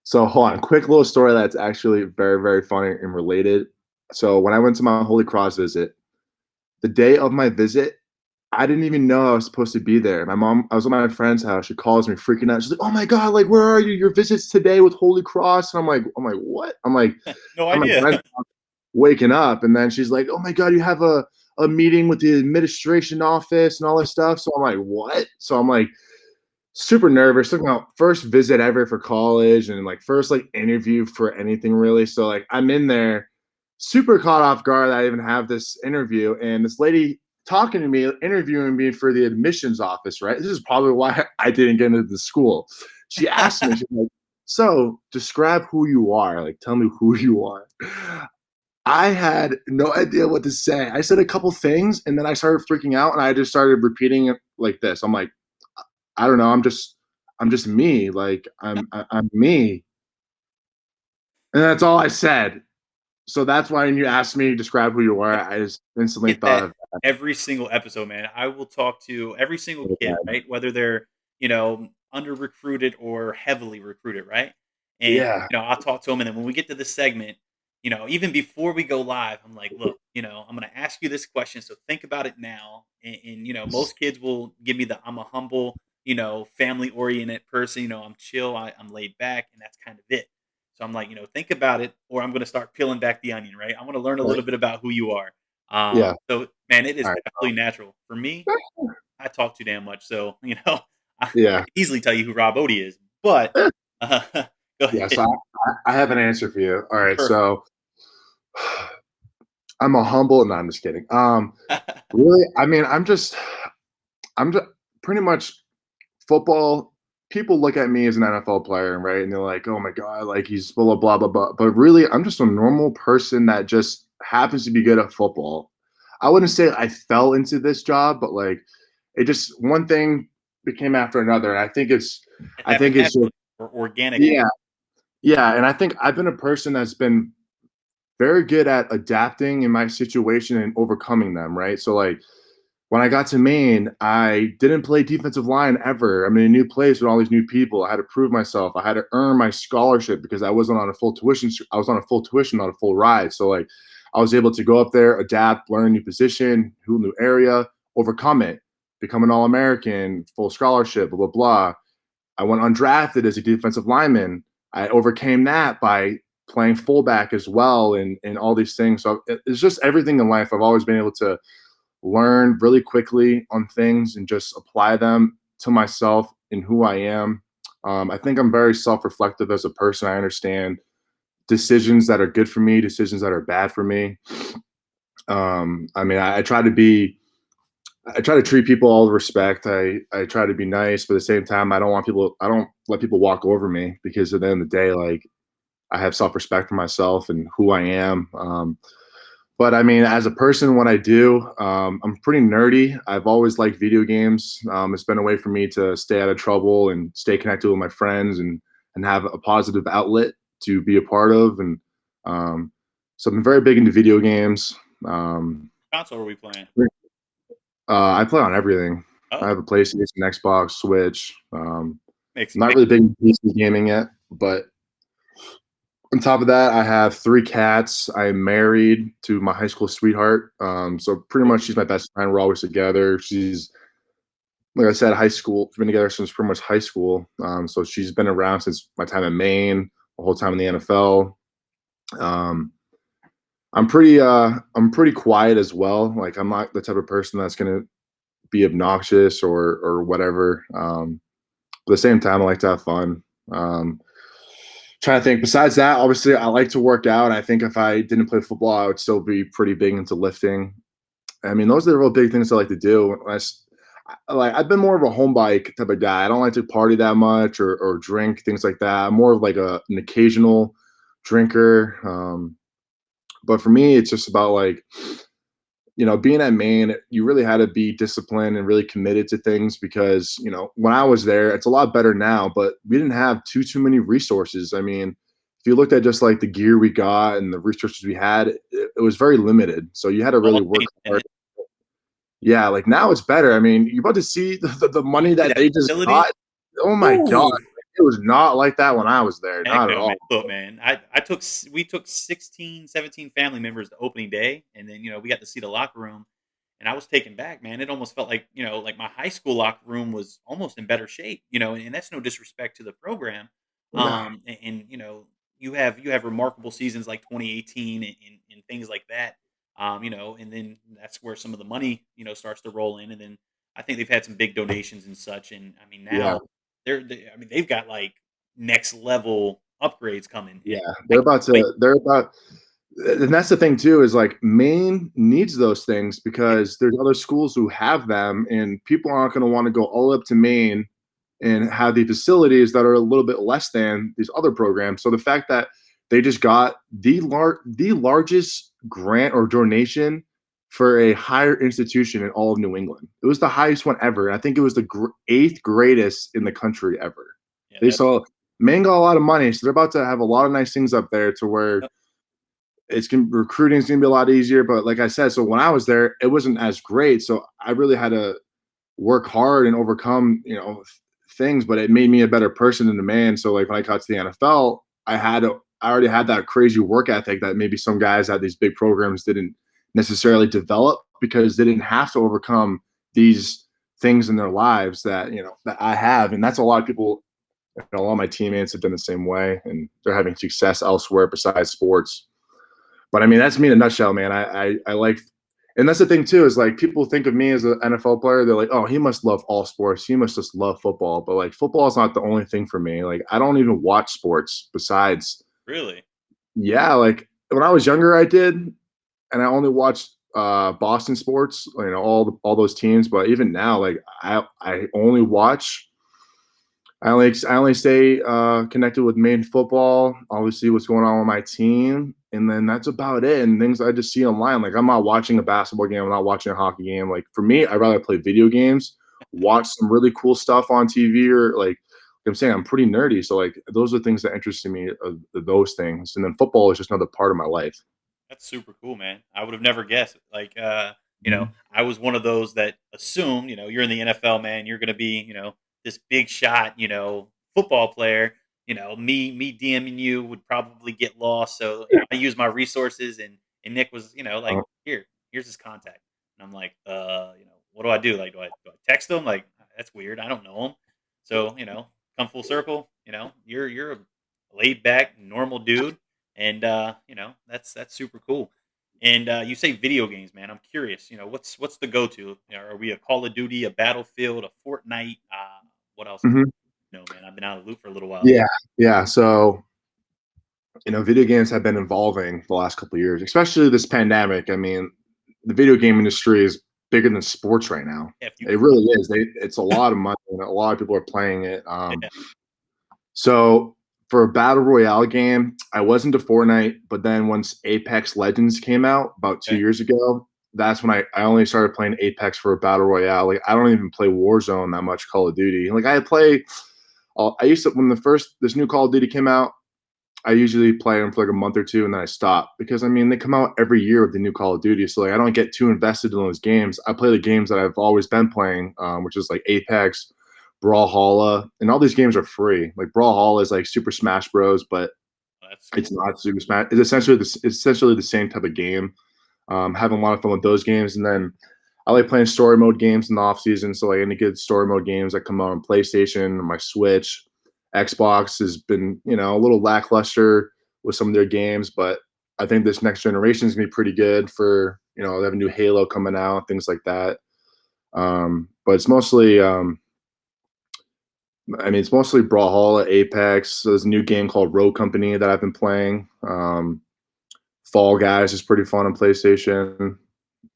So hold on, quick little story that's actually very, very funny and related. So when I went to my Holy Cross visit, the day of my visit, I didn't even know I was supposed to be there. My mom, I was at my friend's house. She calls me freaking out. She's like, "Oh my god, like where are you? Your visit's today with Holy Cross." And I'm like, what? No I'm my idea. friend's waking up, and then she's like, "Oh my god, you have a meeting with the administration office and all this stuff." So I'm like, "What?" So I'm like super nervous. Talking about first visit ever for college and like first like interview for anything really. So like I'm in there, super caught off guard that I even have this interview, and this lady talking to me, interviewing me for the admissions office. Right, this is probably why I didn't get into the school. She asked me, she's like, "So describe who you are. Like, tell me who you are." I had no idea what to say. I said a couple things and then I started freaking out and I just started repeating it like this. I'm like, I don't know. I'm just me. Like I'm me. And that's all I said. So that's why when you asked me to describe who you are, I just instantly Get thought that of every single episode, man. I will talk to every single kid, that. right? Whether they're under recruited or heavily recruited, right? And Yeah. I'll talk to them, and then when we get to this segment, even before we go live, I'm like, look, I'm going to ask you this question. So think about it now. And most kids will give me I'm a humble, family oriented person. I'm chill. I'm laid back, and that's kind of it. So I'm like, think about it, or I'm going to start peeling back the onion, right? I want to learn a Right. little bit about who you are. Yeah. So man, it is All right. absolutely natural for me. I talk too damn much, so I Yeah. can easily tell you who Rob Odie is. But uh, go Yeah. So ahead. I have an answer for you. All right. Perfect. So I'm a humble. No, I'm just kidding. Really, I mean, I'm just pretty much football. People look at me as an NFL player, right? And they're like, "Oh my god, like he's full of blah blah blah." But really, I'm just a normal person that just happens to be good at football. I wouldn't say I fell into this job, but like it just one thing became after another. And It I happened think it's just naturally or organically. yeah, yeah. And I think I've been a person that's been very good at adapting in my situation and overcoming them, right? So like when I got to Maine, I didn't play defensive line ever. I'm in a new place with all these new people. I had to prove myself. I had to earn my scholarship because I wasn't on a full tuition. I was on a full tuition, not a full ride. So like I was able to go up there, adapt, learn a new position, new area, overcome it, become an All-American, full scholarship, blah, blah, blah. I went undrafted as a defensive lineman. I overcame that by playing fullback as well and all these things. So it's just everything in life. I've always been able to learn really quickly on things and just apply them to myself and who I am. I think I'm very self reflective as a person. I understand decisions that are good for me, decisions that are bad for me. I mean, I try to treat people all with respect. I try to be nice, but at the same time, I don't let people walk over me because at the end of the day, like I have self respect for myself and who I am. But I mean, as a person, what I do, I'm pretty nerdy. I've always liked video games. It's been a way for me to stay out of trouble and stay connected with my friends and have a positive outlet to be a part of. And so I've been very big into video games. Um, Console are we playing? I play on everything. I Oh, have a PlayStation, Xbox, Switch. Not makes really big into PC gaming yet, but on top of that, I have 3 cats. I'm married to my high school sweetheart. So pretty much she's my best friend. We're always together. She's, like I said, high school. We've been together since pretty much high school. So she's been around since my time in Maine, the whole time in the NFL. Um, I'm pretty quiet as well. Like I'm not the type of person that's gonna be obnoxious or whatever. But at the same time, I like to have fun. Um, Trying to think. Besides that, obviously, I like to work out. I think if I didn't play football, I would still be pretty big into lifting. I mean, those are the real big things I like to do. Like I've been more of a home bike type of guy. I don't like to party that much or drink things like that. I'm more of like an occasional drinker. But for me, it's just about like being at Maine, you really had to be disciplined and really committed to things because, when I was there, it's a lot better now, but we didn't have too many resources. I mean, if you looked at just like the gear we got and the resources we had, it was very limited. So you had to really all work paint hard. thinning. Yeah, like now it's better. I mean, you're about to see the You money see that that they just facility? got. Oh my God. Ooh, It was not like that when I was there. heck Not at no, man. all. Look, man, we took 16, 17 family members to opening day, and then we got to see the locker room, and I was taken back, man. It almost felt like like my high school locker room was almost in better shape, and that's no disrespect to the program. Yeah. You have remarkable seasons like 2018 and things like that. And then that's where some of the money starts to roll in, and then I think they've had some big donations and such, and I mean Yeah. now I mean they've got like next level upgrades coming, Yeah. and I can't wait. They're about and that's the thing too is like Maine needs those things Yeah, because there's other schools who have them and people aren't going to want to go all up to Maine and have the facilities that are a little bit less than these other programs. So the fact that they just got the largest grant or donation for a higher institution in all of New England. It was the highest one ever. And I think it was the eighth greatest in the country ever. yeah, They saw Maine got a lot of money, so they're about to have a lot of nice things up there to where yep, recruiting is gonna be a lot easier. But like I said, so when I was there, it wasn't as great. So I really had to work hard and overcome, things. But it made me a better person and a man. So like when I got to the NFL, I had to I already had that crazy work ethic that maybe some guys at these big programs didn't necessarily develop because they didn't have to overcome these things in their lives that that I have, and that's a lot of people. A lot of my teammates have done the same way, and they're having success elsewhere besides sports. But I mean, that's me in a nutshell, man. I like, and that's the thing too is like people think of me as an NFL player. They're like, oh, he must love all sports. He must just love football. But like, football is not the only thing for me. Like, I don't even watch sports besides. Really? Yeah, like when I was younger, I did, and I only watched Boston sports. All those teams. But even now, like I only watch I only stay connected with main football, obviously what's going on with my team, and then that's about it. And things I just see online. Like I'm not watching a basketball game, I'm not watching a hockey game. Like for me, I'd rather play video games, watch some really cool stuff on TV, or like I'm saying, I'm pretty nerdy. So like those are things that interest me, those things. And then football is just another part of my life. That's super cool, man. I would have never guessed. Like, Mhm. I was one of those that assumed, you're in the NFL, man. You're going to be, this big shot, football player. Me DMing you would probably get lost. So, I use my resources, and Nick was, like, Uh, here's his contact, and I'm like, what do I do? Like, do I text him? Like, that's weird. I don't know him. So, come full circle. You're a laid back, normal dude, and that's super cool. And you say video games, man. I'm curious. What's the go to? Are we a Call of Duty, a Battlefield, a Fortnite? What else? mhm. Man. I've been out of the loop for a little while. Yeah, yeah. So video games have been evolving the last couple of years, especially this pandemic. I mean, the video game industry is bigger than sports right now. Yeah, if you It can. really is. It's a lot of money, and a lot of people are playing it. Yeah. So for a battle royale game, I was into Fortnite, but then once Apex Legends came out about two Okay. years ago, that's when I only started playing Apex for a battle royale. Like I don't even play Warzone that much, Call of Duty. Like I play. I used to when the first this new Call of Duty came out. I usually play them for like a month or two and then I stop because I mean they come out every year with the new Call of Duty, so like I don't get too invested in those games. I play the games that I've always been playing, which is like Apex, Brawlhalla, and all these games are free. Like Brawlhalla is like Super Smash Bros, but That's it's cool. not Super Smash. It's essentially the same type of game. Having a lot of fun with those games, and then I like playing story mode games in the off season. So like any good story mode games that come out on PlayStation, my Switch, Xbox has been a little lackluster with some of their games, but I think this next generation is gonna be pretty good for they have a new Halo coming out, things like that. But it's mostly it's mostly Brawlhalla, Apex. There's a new game called Road Company that I've been playing. Fall Guys is pretty fun on PlayStation,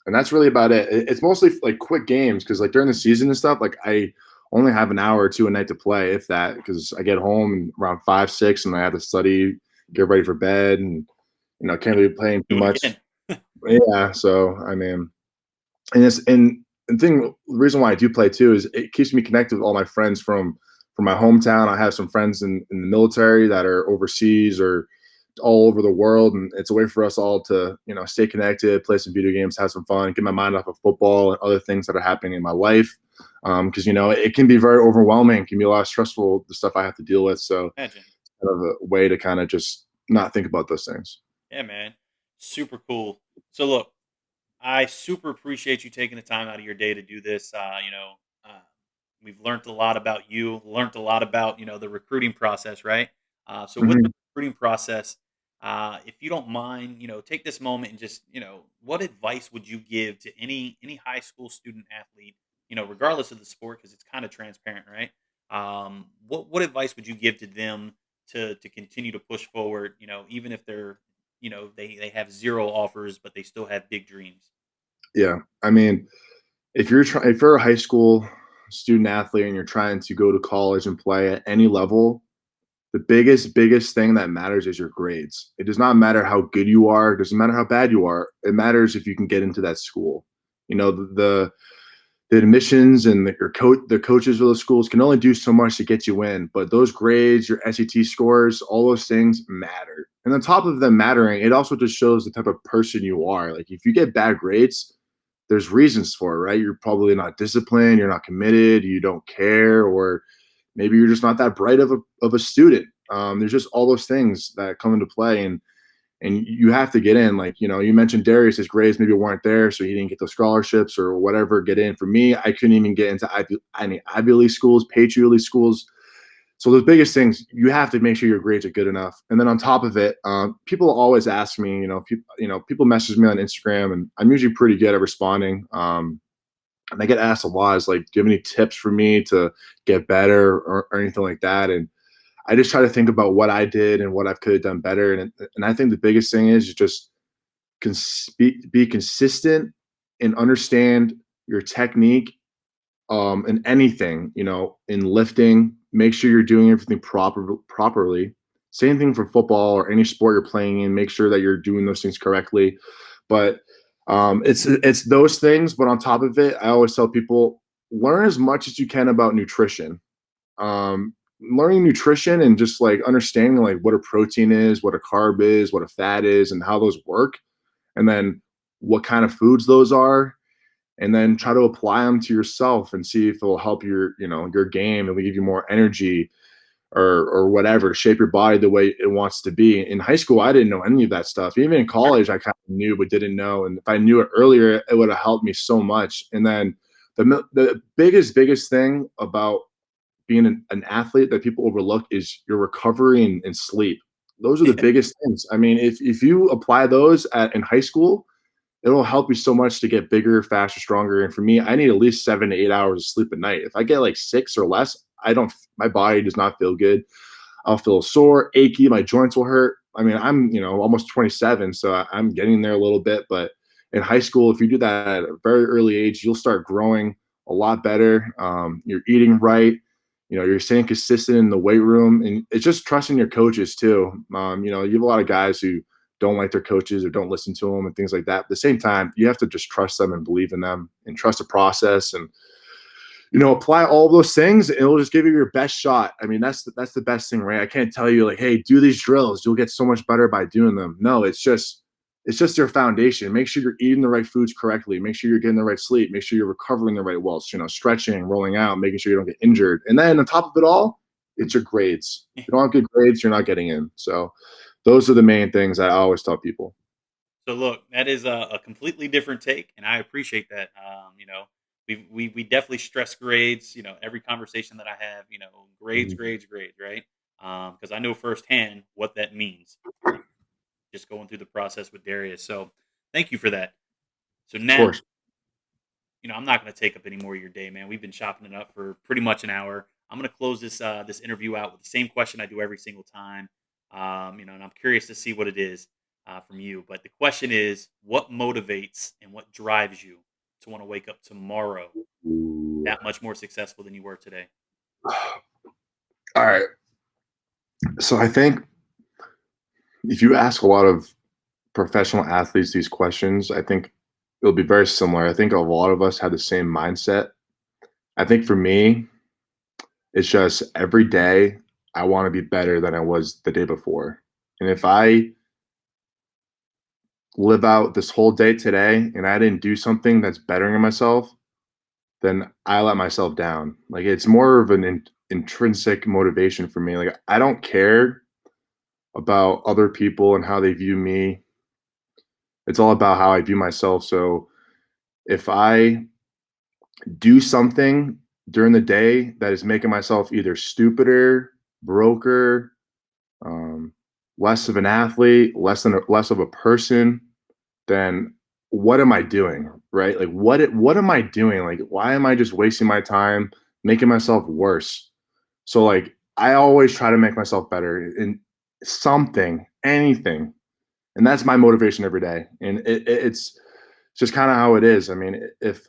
and that's really about it. It's mostly like quick games because like during the season and stuff, like I only have an hour or two a night to play, if that, because I get home around 5, 6, and I have to study, get ready for bed, and can't really be playing too Do it again. much. Yeah, so I mean, and the reason why I do play too is it keeps me connected with all my friends from my hometown. I have some friends in the military that are overseas or all over the world, and it's a way for us all to stay connected, play some video games, have some fun, get my mind off of football and other things that are happening in my life. Because it can be very overwhelming, it can be a lot of stressful the stuff I have to deal with. So Imagine. kind of a way to kind of just not think about those things. Yeah, man. Super cool. So look, I super appreciate you taking the time out of your day to do this. We've learned a lot about you, learned a lot about the recruiting process, right? So with the Mhm. recruiting process, if you don't mind, take this moment and just what advice would you give to any high school student athlete, regardless of the sport, because it's kind of transparent, right? What advice would you give to them to continue to push forward? Even if they're they have zero offers, but they still have big dreams. Yeah, I mean, if you're a high school student athlete and you're trying to go to college and play at any level, the biggest thing that matters is your grades. It does not matter how good you are. It doesn't matter how bad you are. It matters if you can get into that school. The admissions and the coaches of those schools can only do so much to get you in, but those grades, your SAT scores, all those things matter. And on top of them mattering, it also just shows the type of person you are. Like if you get bad grades, there's reasons for it, right? You're probably not disciplined, you're not committed, you don't care, or maybe you're just not that bright of a student. There's just all those things that come into play, and you have to get in. Like, you mentioned Darius, his grades maybe weren't there, so he didn't get those scholarships or whatever. Get in. For me, I couldn't even get into Ivy League schools, Patriot League schools. So the biggest things, you have to make sure your grades are good enough. And then on top of it, people always ask me, people message me on Instagram, and I'm usually pretty good at responding. And I get asked a lot, is like, do you have any tips for me to get better, or anything like that? And I just try to think about what I did and what I could have done better. And I think the biggest thing is just be consistent and understand your technique, in anything, in lifting. Make sure you're doing everything properly. Same thing for football or any sport you're playing in. Make sure that you're doing those things correctly. But it's those things. But on top of it, I always tell people, learn as much as you can about nutrition. Learning nutrition and just like understanding like what a protein is, what a carb is, what a fat is, and how those work, and then what kind of foods those are, and then try to apply them to yourself and see if it will help your game, and will give you more energy, or whatever, shape your body the way it wants to be. In high school, I didn't know any of that stuff. Even in college, I kind of knew but didn't know. And if I knew it earlier, it would have helped me so much. And then the biggest thing about being an athlete that people overlook is your recovery and sleep. Those are the Yeah. biggest things. I mean, if you apply those in high school, it'll help you so much to get bigger, faster, stronger. And for me, I need at least 7 to 8 hours of sleep a night. If I get like 6 or less, I don't. My body does not feel good. I'll feel sore, achy. My joints will hurt. I mean, I'm almost 27, so I'm getting there a little bit. But in high school, if you do that at a very early age, you'll start growing a lot better. You're eating right. You're staying consistent in the weight room, and it's just trusting your coaches too. You have a lot of guys who don't like their coaches or don't listen to them and things like that. But at the same time, you have to just trust them and believe in them and trust the process, and apply all those things, and it'll just give you your best shot. I mean, that's the best thing, right? I can't tell you like, hey, do these drills, you'll get so much better by doing them. No, it's just your foundation. Make sure you're eating the right foods correctly. Make sure you're getting the right sleep. Make sure you're recovering the right well. Stretching, rolling out, making sure you don't get injured. And then on top of it all, it's your grades. If you don't have good grades, you're not getting in. So those are the main things I always tell people. So look, that is a completely different take, and I appreciate that. We definitely stress grades. Every conversation that I have, grades, Mhm. grades, grades, right? Because I know firsthand what that means. Just going through the process with Darius. So thank you for that. So Of now, course. I'm not going to take up any more of your day, man. We've been chopping it up for pretty much an hour. I'm going to close this interview out with the same question I do every single time. And I'm curious to see what it is from you. But the question is, what motivates and what drives you to want to wake up tomorrow Ooh. that much more successful than you were today? All right. So I think if you ask a lot of professional athletes these questions, I think it'll be very similar. I think a lot of us have the same mindset. I think for me, it's just every day I want to be better than I was the day before. And if I live out this whole day today and I didn't do something that's bettering myself, then I let myself down. Like, it's more of an intrinsic motivation for me. Like, I don't care about other people and how they view me. It's all about how I view myself. So if I do something during the day that is making myself either stupider, broker, um, less of an athlete, less of a person, then what am I doing? Right? Like, what am I doing? Like, why am I just wasting my time, making myself worse? So like, I always try to make myself better in something, anything, and that's my motivation every day. And it's just kind of how it is. I mean, if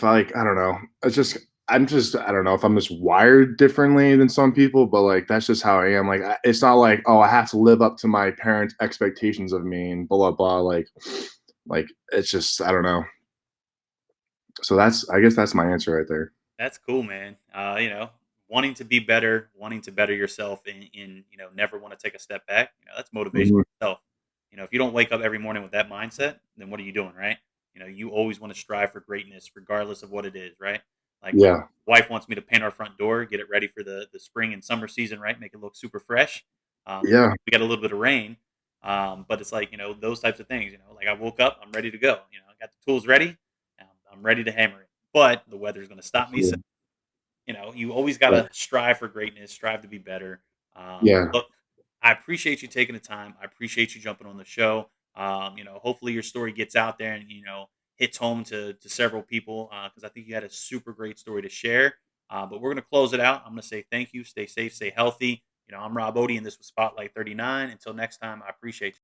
like, I don't know, I don't know if I'm just wired differently than some people, but like, that's just how I am. Like, it's not like, oh, I have to live up to my parents' expectations of me and blah blah blah. Like it's just, I don't know. So I guess that's my answer right there. That's cool, man. Wanting to be better, wanting to better yourself, and never want to take a step back. That's motivation Mhm. itself. If you don't wake up every morning with that mindset, then what are you doing, right? You always want to strive for greatness, regardless of what it is, right? Like my Yeah. wife wants me to paint our front door, get it ready for the spring and summer season, right? Make it look super fresh. Yeah. We got a little bit of rain, but it's like those types of things. Like I woke up, I'm ready to go. I got the tools ready, I'm ready to hammer it. But the weather's going to stop me. So Absolutely. you always got Right. to strive for greatness, strive to be better. Yeah. Look, I appreciate you taking the time. I appreciate you jumping on the show. Hopefully your story gets out there and hits home to several people because I think you had a super great story to share. But we're gonna close it out. I'm gonna say thank you. Stay safe. Stay healthy. I'm Rob Odie, and this was Spotlight 39. Until next time, I appreciate you.